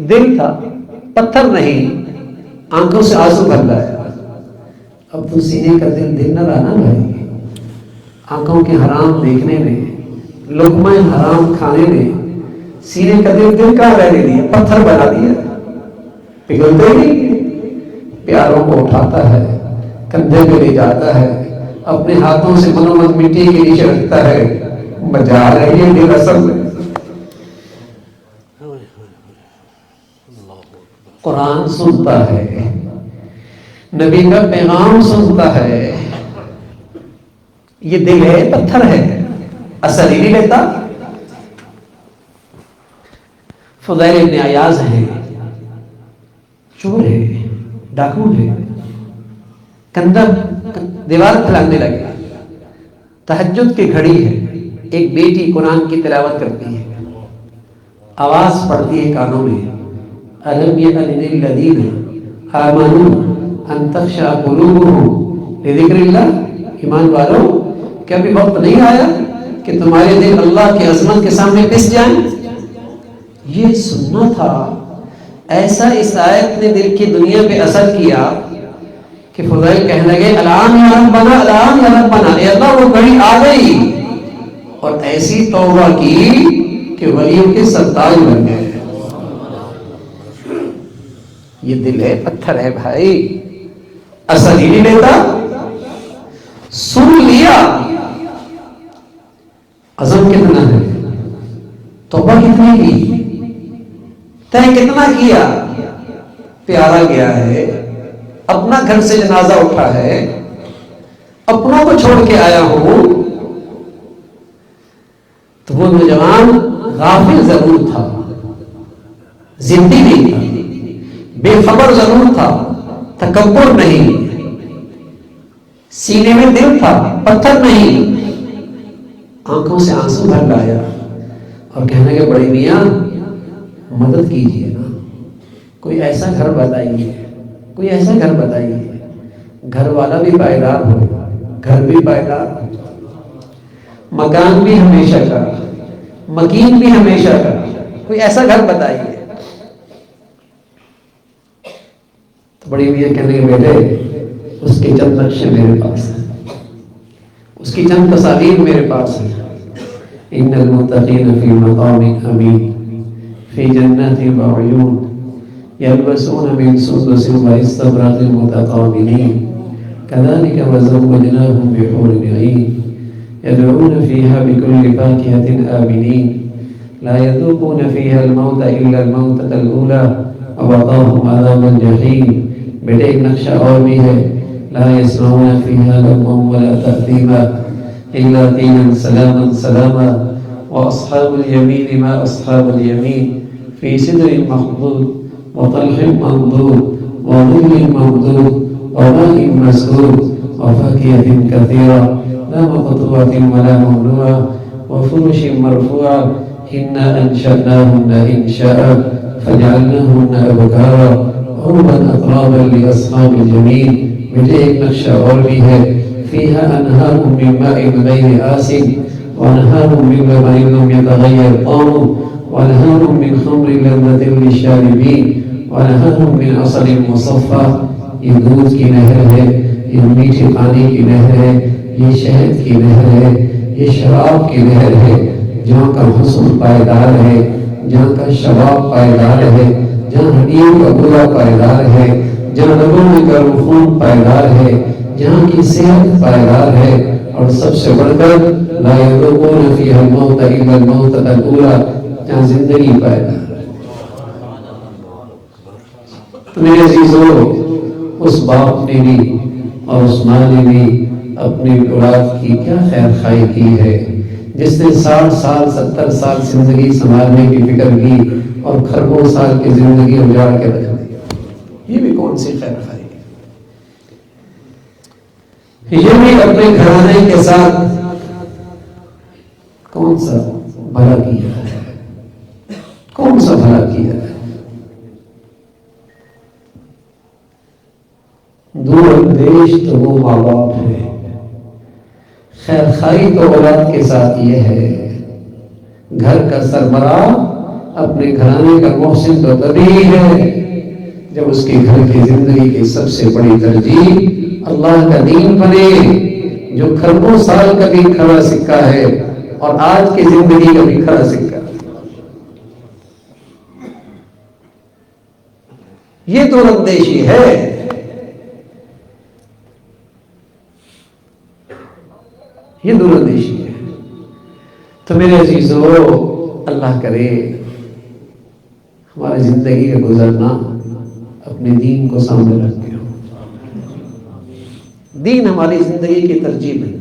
دل تھا، پتھر نہیں، آنکھوں سے آنسو بھر لایا۔ اب تو سینے کا دل نہ رہا نا بھائی، آنکھوں کے حرام دیکھنے میں، لقمہ حرام کھانے میں سینے کا دل کہاں رہنے دیا، پتھر بنا دیا، پگھلتے نہیں۔ پیاروں کو اٹھاتا ہے، کندھے پہ لے جاتا ہے، اپنے ہاتھوں سے منومن مٹی کے نیچے رکھتا ہے، بجا رہی ہے دل اصل میں۔ قرآن سنتا ہے، نبی کا پیغام سنتا ہے، یہ دل ہے پتھر ہے، اثر ہی نہیں لیتا۔ فضیل ابن عیاض ہیں، چور ہے، ڈاکو ہے، کندھا دیوار پھیلانے لگے. تہجد کی گھڑی ہے، ایک بیٹی قرآن کی تلاوت کرتی ہے، آواز پڑتی ہے کانوں میں، أَلَمْ يَأْنِ لِلَّذِينَ آمَنُوا أَن تَخْشَعَ قُلُوبُهُمْ لِذِكْرِ اللَّهِ. ایمان والو، کیا ابھی وقت نہیں آیا کہ تمہارے دل اللہ کی عظمت کے سامنے پس جائیں؟ یہ سننا تھا. ایسا اس آیت نے دل کی دنیا پہ اثر کیا کہ فضیل کہنے لگے الان یا ربنا، الان یا ربنا، اے اللہ وہ گھڑی آ گئی. اور ایسی توبہ کی کہ ولیوں کے سرتاج بن گئے. یہ دل ہے، پتھر ہے بھائی، اثر ہی نہیں لیتا. سن لیا، عزم کتنا ہے، توبہ کتنی کی، طے کتنا کیا. پیارا گیا ہے، اپنا گھر سے جنازہ اٹھا ہے، اپنوں کو چھوڑ کے آیا ہوں. تو وہ نوجوان غافل ضرور تھا، زندگی نہیں تھا، بے خبر ضرور تھا، تکبر نہیں، سینے میں دل تھا، پتھر نہیں. آنکھوں سے آنسو بھر لایا اور کہنے کے بڑے میاں مدد کیجیے نا، کوئی ایسا گھر بتائیے، کوئی ایسا گھر بتائیے، گھر والا بھی پائیدار ہو، گھر بھی پائیدار ہو، مکان بھی ہمیشہ کا، مکین بھی ہمیشہ کا، کوئی ایسا گھر بتائیے. تو بڑی میاں کہنے کے بیٹے اس کے چند نقشے میرے پاس ہیں، اس کی چند تصاویر میرے پاس ہیں. ان المتقین فی مقام امین فی جنات وعیون یلبسون من سندس واستبرق متقابلین كذلك وزوجناهم بحور عین يدعون فيها بكل فاكهة آمنين لا يذوقون فيها الموت إلا الموتة الأولى ووقاهم عذاب الجحیم. بیٹے ایک نقشہ اور بھی ہے، لا يسمعون فيها لغوا ولا تأثیما إلا قیلا سلاما سلاما وأصحاب اليمين ما أصحاب اليمين في سدر مخضود وطلح منضود وظل ممدود وماء مسكوب وفاكهة كثيرة لا مقطوعة ولا ممنوعة وفرش مرفوعة إنا أنشأناهن إنشاء فجعلناهن أبكارا عربا أترابا لأصحاب اليمين. مجھے ایک نقشہ اور بھی ہے، فيها أنهار من ماء غير آسن وأنهار من لبن لم يتغير طعمه وأنهار من خمر لذة للشاربين وأنهار من عسل مصفى. یہ دودھ کی نہر ہے، یہ میٹھے پانی کی نہر ہے، یہ شہد کی نہر ہے، یہ شراب کی نہر ہے. جہاں کا حسن پائیدار ہے، جہاں کا شباب پائیدار ہے، جہاں ہڈیوں کا گودا پائیدار ہے، جہاں رگوں میں گرم خون پائیدار ہے، جہاں کی صحت پائیدار ہے، اور سب سے بڑھ کر لا یذوقون فیہا الموت الا الموتۃ الاولی، جہاں زندگی پائیدار ہے. تو میرے عزیزو، اس باپ نے بھی اور اس ماں نے بھی اپنی اولاد کی کیا خیر خواہی کی ہے، جس نے 60 سال 70 سال زندگی سنبھالنے کی فکر کی اور کھربوں سال کی زندگی اجاڑ کے رکھ دی. یہ بھی کون سی خیر خواہی ہے؟ یہ بھی اپنے گھرانے کے ساتھ کون سا بھلا کیا ہے، کون سا بھلا کیا ہے؟ دور اندیش تو وہ ماں باپ ہے، خیر خواہی تو اولاد کے ساتھ یہ ہے. گھر کا سربراہ اپنے گھرانے کا محسن تو تبھی ہے جب اس کے گھر کی زندگی کی سب سے بڑی ترجیح اللہ کا دین بنے، جو کھربوں سال کا بھی کھڑا سکہ ہے اور آج کی زندگی کا بھی کھڑا سکہ. یہ دور اندیشی ہے. یہ دور اندیشی ہے. تو میرے عزیزو، اللہ کرے ہماری زندگی کا گزرنا اپنے دین کو سامنے رکھتے ہو. دین ہماری زندگی کی ترجیح ہے.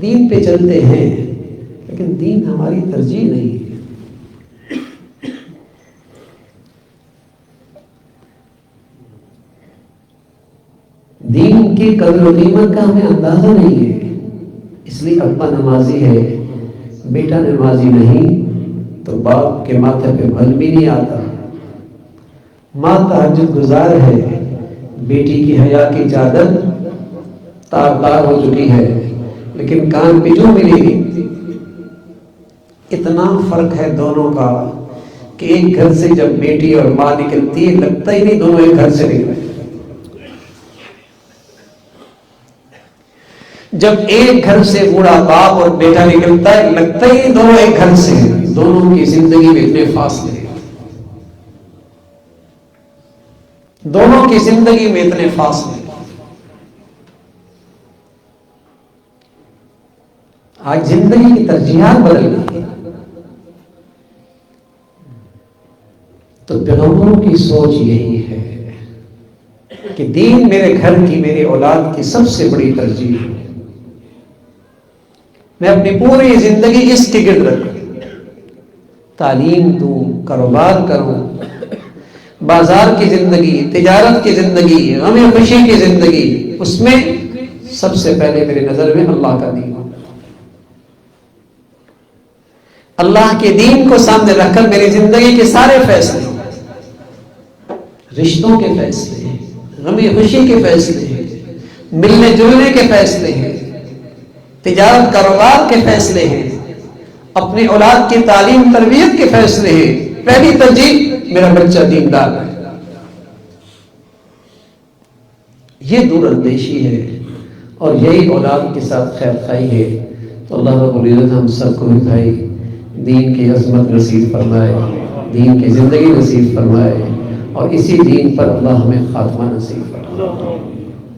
دین پہ چلتے ہیں لیکن دین ہماری ترجیح نہیں ہے. دین کی قدر و قیمت کا ہمیں اندازہ نہیں ہے، اس لیے ابا نمازی ہے بیٹا نمازی نہیں تو باپ کے ماتھے پہ بھل بھی نہیں آتا، ماں تہجد گزار ہے بیٹی کی حیا کی چادر تار تار ہو چکی ہے لیکن کان پہ جو ملے گی۔ اتنا فرق ہے دونوں کا کہ ایک گھر سے جب بیٹی اور ماں نکلتی ہے لگتا ہی نہیں دونوں ایک گھر سے نکلے، جب ایک گھر سے بوڑھا باپ اور بیٹا نکلتا ہے لگتا ہی نہیں دونوں ایک گھر سے ہیں، دونوں کی زندگی میں اتنے فاصلے ہیں، دونوں کی زندگی میں اتنے فاصلے ہیں۔ آج زندگی کی ترجیحات بدل گئی، تو پیغمبروں کی سوچ یہی ہے کہ دین میرے گھر کی میری اولاد کی سب سے بڑی ترجیح ہے، میں اپنی پوری زندگی اس کے گرد رکھوں، تعلیم دوں، کاروبار کروں، بازار کی زندگی، تجارت کی زندگی، غم خوشی کی زندگی، اس میں سب سے پہلے میرے نظر میں اللہ کا دین، اللہ کے دین کو سامنے رکھ کر میری زندگی کے سارے فیصلے، رشتوں کے فیصلے ہیں، غم خوشی کے فیصلے ہیں، ملنے جلنے کے فیصلے ہیں، تجارت کاروبار کے فیصلے ہیں، اپنی اولاد کی تعلیم تربیت کے فیصلے ہیں، پہلی ترجیح میرا بچہ دیندار ہے، یہ دور اندیشی ہے اور یہی اولاد کے ساتھ خیر خائی ہے۔ تو اللہ رب العزت ہم سب کو بھائی دین کی عظمت نصیب فرمائے، دین کی زندگی نصیب فرمائے، اور اسی دین پر اللہ ہمیں خاتمہ نصیب فرمائے۔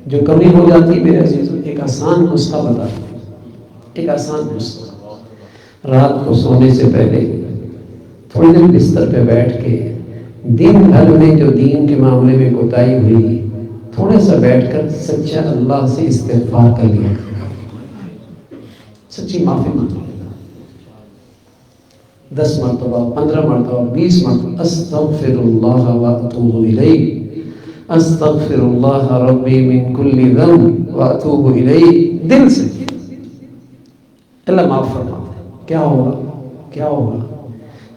جو کمی ہو جاتی میرے عزیز ایک آسان نسخہ بتا، ایک آسان نسخہ، رات کو سونے سے پہلے تھوڑی دیر بستر پہ بیٹھ کے دن بھر میں جو دین کے معاملے میں کوتاہی ہوئی تھوڑا سا بیٹھ کر سچا اللہ سے استغفار کر لیا، سچی معافی مانگ، 10 مرتبہ، 15 مرتبہ، 20 مرتبہ، استغفر اللہ واتوب الیہ، استغفر اللہ ربی من کل ذنب واتوب الیہ، دل سے اللہ معاف فرما دے۔ کیا ہوگا؟ کیا ہوگا؟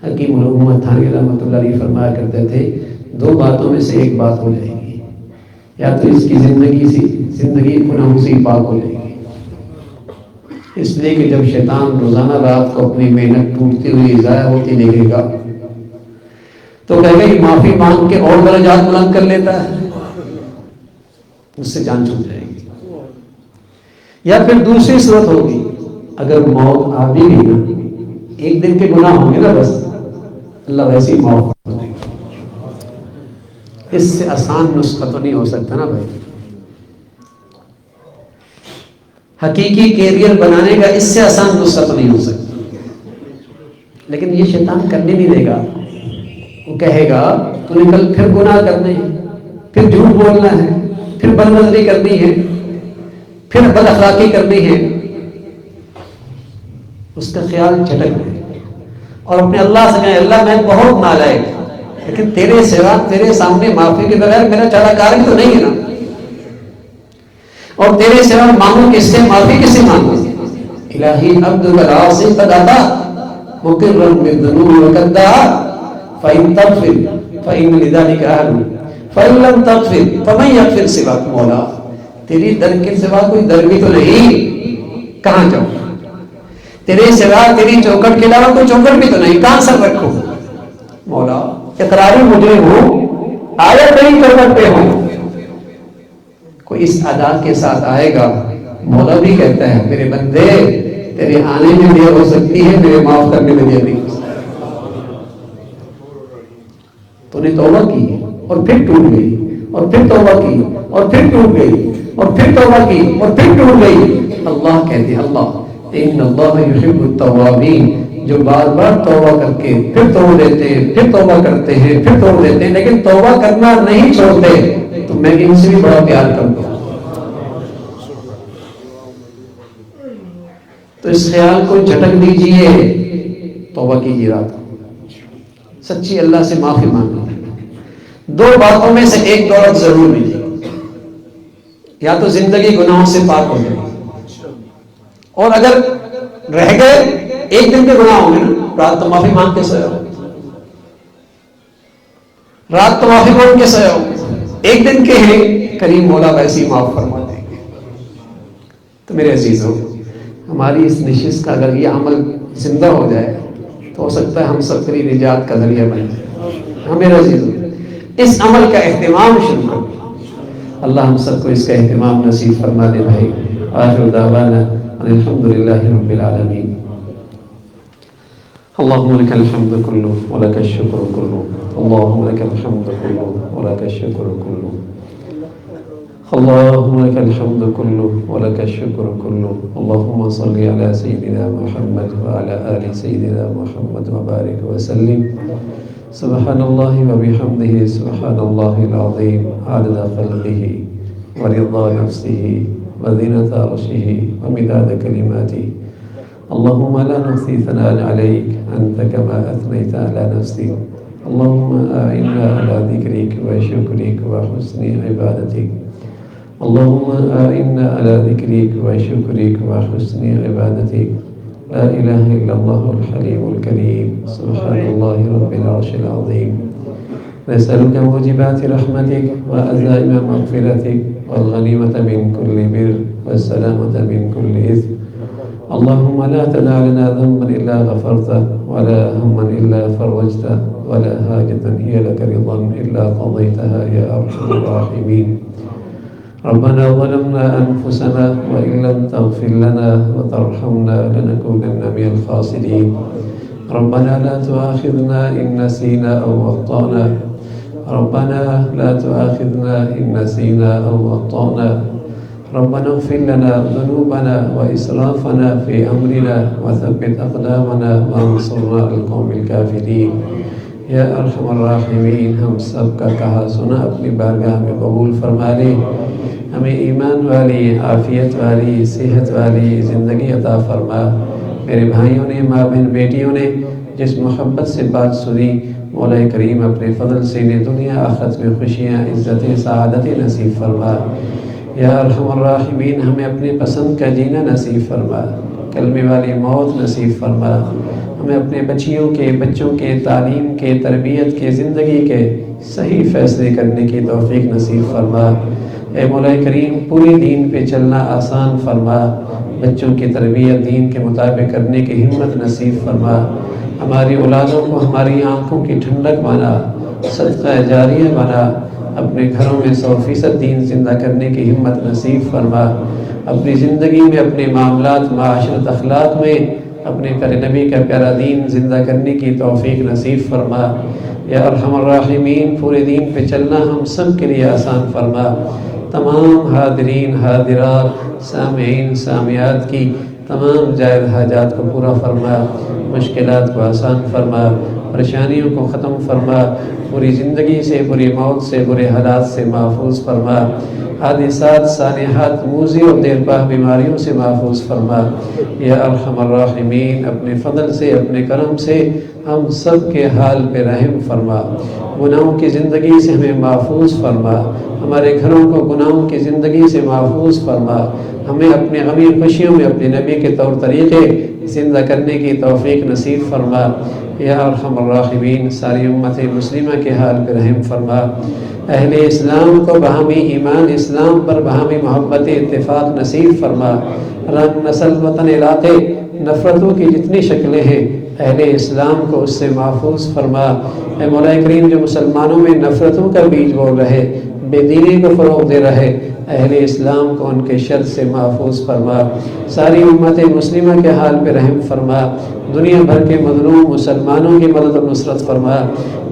حکیم الامت تھانوی رحمۃ اللہ علیہ فرمایا کرتے تھے 2 باتوں میں سے ایک بات ہو جائے گی، یا تو اس کی زندگی گناہوں سے پاک ہو جائے گی، اس لیے کہ جب شیطان روزانہ رات کو اپنی محنت ٹوٹتی ہوئی ضائع ہوتی دیکھے گا تو کہے گا معافی مانگ کے اور درجات بلند کر لیتا ہے، اس سے جان چھوٹ جائے گی۔ یا پھر دوسری صورت ہوگی، اگر موت آ بھی گئی نا، ایک دن کے گناہ ہوں گے نا، بس اللہ ویسی معاف کر دے گا۔ اس سے آسان نسخہ تو نہیں ہو سکتا نا بھائی، حقیقی کیریئر بنانے کا اس سے آسان نسخہ تو نہیں ہو سکتا، لیکن یہ شیطان کرنے نہیں دے گا، وہ کہے گا تو نے کل پھر گناہ کرنے ہیں، پھر جھوٹ بولنا ہے، پھر بد نظری کرنی ہے، پھر بد اخلاقی کرنی ہے، اس کا خیال جھٹک دے اور اپنے اللہ سے کہے اللہ میں بہت نالائق، لیکن تیرے سوا تیرے سامنے معافی کے بغیر میرا چارہ کار تو نہیں ہے نا، اور تیرے سوا مانگو کس سے، معافی کس سے مانگو؟ الہی عبد العاصی قد عطا مقرا بالذنوب وقد دعا فإن تغفر فإن لذلك أهل فإن لم تغفر فمن يغفر سواك مولا، تیری در کے سوا کوئی در بھی تو نہیں، کہاں جاؤں؟ تیرے سوا تیری چوکٹ کے علاوہ کوئی چوکٹ بھی تو نہیں، کہاں سر رکھوں؟ مولا اقراری مجھے ہوں، آیا کہیں چوکٹ پہ ہوں، کوئی اس ادا کے ساتھ آئے گا، مولا بھی کہتا ہے میرے بندے تیرے آنے میں دیر ہو سکتی ہے، میرے معاف کرنے میں دیر نہیں ہو سکتی، تو نے توبہ کی اور پھر ٹوٹ گئی، اور پھر توبہ کی اور پھر ٹوٹ گئی، اور پھر توبہ کی اور پھر ٹوٹ گئی، اللہ کہتے ہیں اللہ ان اللہ یحب التوابین، جو بار بار توبہ کر کے پھر توڑ دیتے ہیں، پھر توبہ کرتے ہیں، پھر توڑ دیتے ہیں، لیکن توبہ کرنا نہیں چھوڑتے، تو میں ان سے بھی بڑا پیار کرتا ہوں۔ تو اس خیال کو جھٹک دیجئے، توبہ کیجئے، رات کو سچی اللہ سے معافی مانگو، 2 باتوں میں سے ایک دولت ضرور ملے، یا تو زندگی گناہوں سے پاک ہو جائے گی، اور اگر رہ گئے ایک دن کے گناہ ہوں گے نا، رات تو معافی مانگ کے سویا ہو، رات تو معافی مانگ کے سویا ہو، ایک دن کے ہیں کریم مولا ویسی معاف فرما دیں گے۔ تو میرے عزیزوں، ہماری اس نشست کا اگر یہ عمل زندہ ہو جائے تو ہو سکتا ہے ہم سب کے لیے نجات کا ذریعہ بن جائے۔ ہاں میرے عزیزوں، اس عمل کا اہتمام شروع کرو، اللہ ہم سب کو اس کا اہتمام نصیب فرما دے بھائی۔ آخر دعوانا الحمدللہ رب العالمین۔ اللهم لك الحمد كله ولك الشكر كله، اللهم لك الحمد كله ولك الشكر كله، اللهم لك الحمد كله ولك الشكر كله، اللهم صل على سيدنا محمد وعلى آل سيدنا محمد وبارك وسلم۔ سبحان الله وبحمده، سبحان الله العظيم، عدد خلقه ورضا نفسه وزنة عرشه ومداد كلماته، اللهم لا نحصي ثناء عليك أنت كما أثنيت على نفسك، اللهم أعنا على ذكرك وشكرك وحسن عبادتك، اللهم أعنا على ذكرك وشكرك وحسن عبادتك، لا إله إلا الله الحليم الكريم، سبحان الله رب العرش العظيم، نسألك موجبات رحمتك وعزائم مغفرتك والغنيمة من كل بر والسلامة من كل إثم، اللهم لا تدع لنا ذنبا إلا غفرته ولا هما إلا فرجته ولا حاجة هي لك رضا إلا قضيتها يا أرحم الراحمين، ربنا ظلمنا أنفسنا وإن لم تغفر لنا وترحمنا لنكونن من الخاسرين، ربنا لا تؤاخذنا إن نسينا أو أخطأنا، ربنا لا تؤاخذنا إن نسينا أو أخطأنا، ربنا اغفر لنا ذنوبنا وإسرافنا في أمرنا وثبت أقدامنا وانصرنا على القوم الكافرين، یا ارحم الراحمین۔ ہم سب کا کہا سنا اپنی بارگاہ میں قبول فرما لے، ہمیں ایمان والی، عافیت والی، صحت والی زندگی عطا فرما۔ میرے بھائیوں نے، ماں بہن بیٹیوں نے جس محبت سے بات سنی، مولا کریم اپنے فضل سے انہیں دنیا آخرت میں خوشیاں، عزتیں، سعادتیں نصیب فرما۔ یا ارحم الراحمین، ہمیں اپنے پسند کا جینا نصیب فرما، کلمے والی موت نصیب فرما، ہمیں اپنے بچیوں کے، بچوں کے تعلیم کے، تربیت کے، زندگی کے صحیح فیصلے کرنے کی توفیق نصیب فرما۔ اے مولا کریم، پوری دین پہ چلنا آسان فرما، بچوں کی تربیت دین کے مطابق کرنے کی ہمت نصیب فرما، ہماری اولادوں کو ہماری آنکھوں کی ٹھنڈک بنا، صدقہ جاریہ بنا، اپنے گھروں میں 100% دین زندہ کرنے کی ہمت نصیب فرما، اپنی زندگی میں، اپنے معاملات، معاشرت، اخلاق میں اپنے پیارے نبی کا پیارا دین زندہ کرنے کی توفیق نصیب فرما۔ یا ارحم الراحمین، پورے دین پہ چلنا ہم سب کے لیے آسان فرما، تمام حاضرین، حاضرات، سامعین، سامعات کی تمام جائز حاجات کو پورا فرما، مشکلات کو آسان فرما، پریشانیوں کو ختم فرما، پوری زندگی سے، بری موت سے، برے حالات سے محفوظ فرما، حادثات، سانحات، موذی اور دیرپا بیماریوں سے محفوظ فرما۔ یا ارحم الراحمین، اپنے فضل سے، اپنے کرم سے ہم سب کے حال پہ رحم فرما، گناہوں کی زندگی سے ہمیں محفوظ فرما، ہمارے گھروں کو گناہوں کی زندگی سے محفوظ فرما، ہمیں اپنے غمی خوشیوں میں اپنے نبی کے طور طریقے زندہ کرنے کی توفیق نصیب فرما۔ یا ارحم الراحمین، ساری امت مسلمہ کے حال پہ رحم فرما، اہل اسلام کو باہمی ایمان اسلام پر باہمی محبت اتفاق نصیب فرما، رنگ، نسل، وطن، علاقے، نفرتوں کی جتنی شکلیں ہیں اہل اسلام کو اس سے محفوظ فرما۔ اے مولا کریم، جو مسلمانوں میں نفرتوں کا بیج بول رہے، بے دینی کو فروغ دے رہے، اہل اسلام کو ان کے شر سے محفوظ فرما، ساری امت مسلمہ کے حال پہ رحم فرما، دنیا بھر کے مظلوم مسلمانوں کی مدد و نصرت فرما،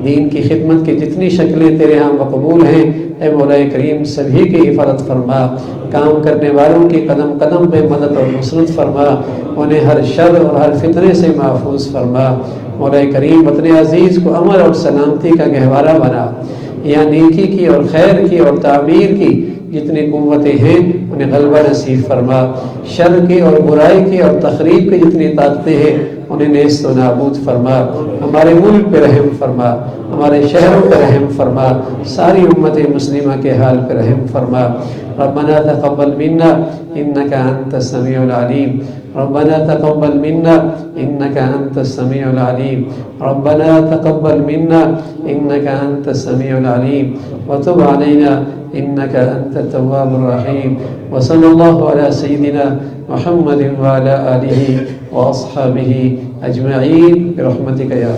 دین کی خدمت کی جتنی شکلیں تیرے ہاں مقبول ہیں اے مولا کریم سبھی کی حفاظت فرما، کام کرنے والوں کی قدم قدم پہ مدد اور نصرت فرما، انہیں ہر شر اور ہر فتنے سے محفوظ فرما۔ مولا کریم، وطن عزیز کو امن اور سلامتی کا گہوارہ بنا، یا نیکی کی اور خیر کی اور تعمیر کی جتنی قوتیں ہیں انہیں غلبہ نصیب فرما، شر کی اور برائی کی اور تخریب کی جتنی طاقتیں ہیں انہیں نیست و نابود فرما، ہمارے ملک پہ رحم فرما، ہمارے شہروں پہ رحم فرما، ساری امت مسلمہ کے حال پہ رحم فرما۔ ربنا تقبل منا انك انت السميع العليم، ربنا تقبل منا انك انت السميع العليم، ربنا تقبل منا انك انت السميع العليم وتب علينا انك انت التواب الرحيم، وصلى الله على سيدنا محمد وعلى آله واصحابه اجمعين برحمتك يا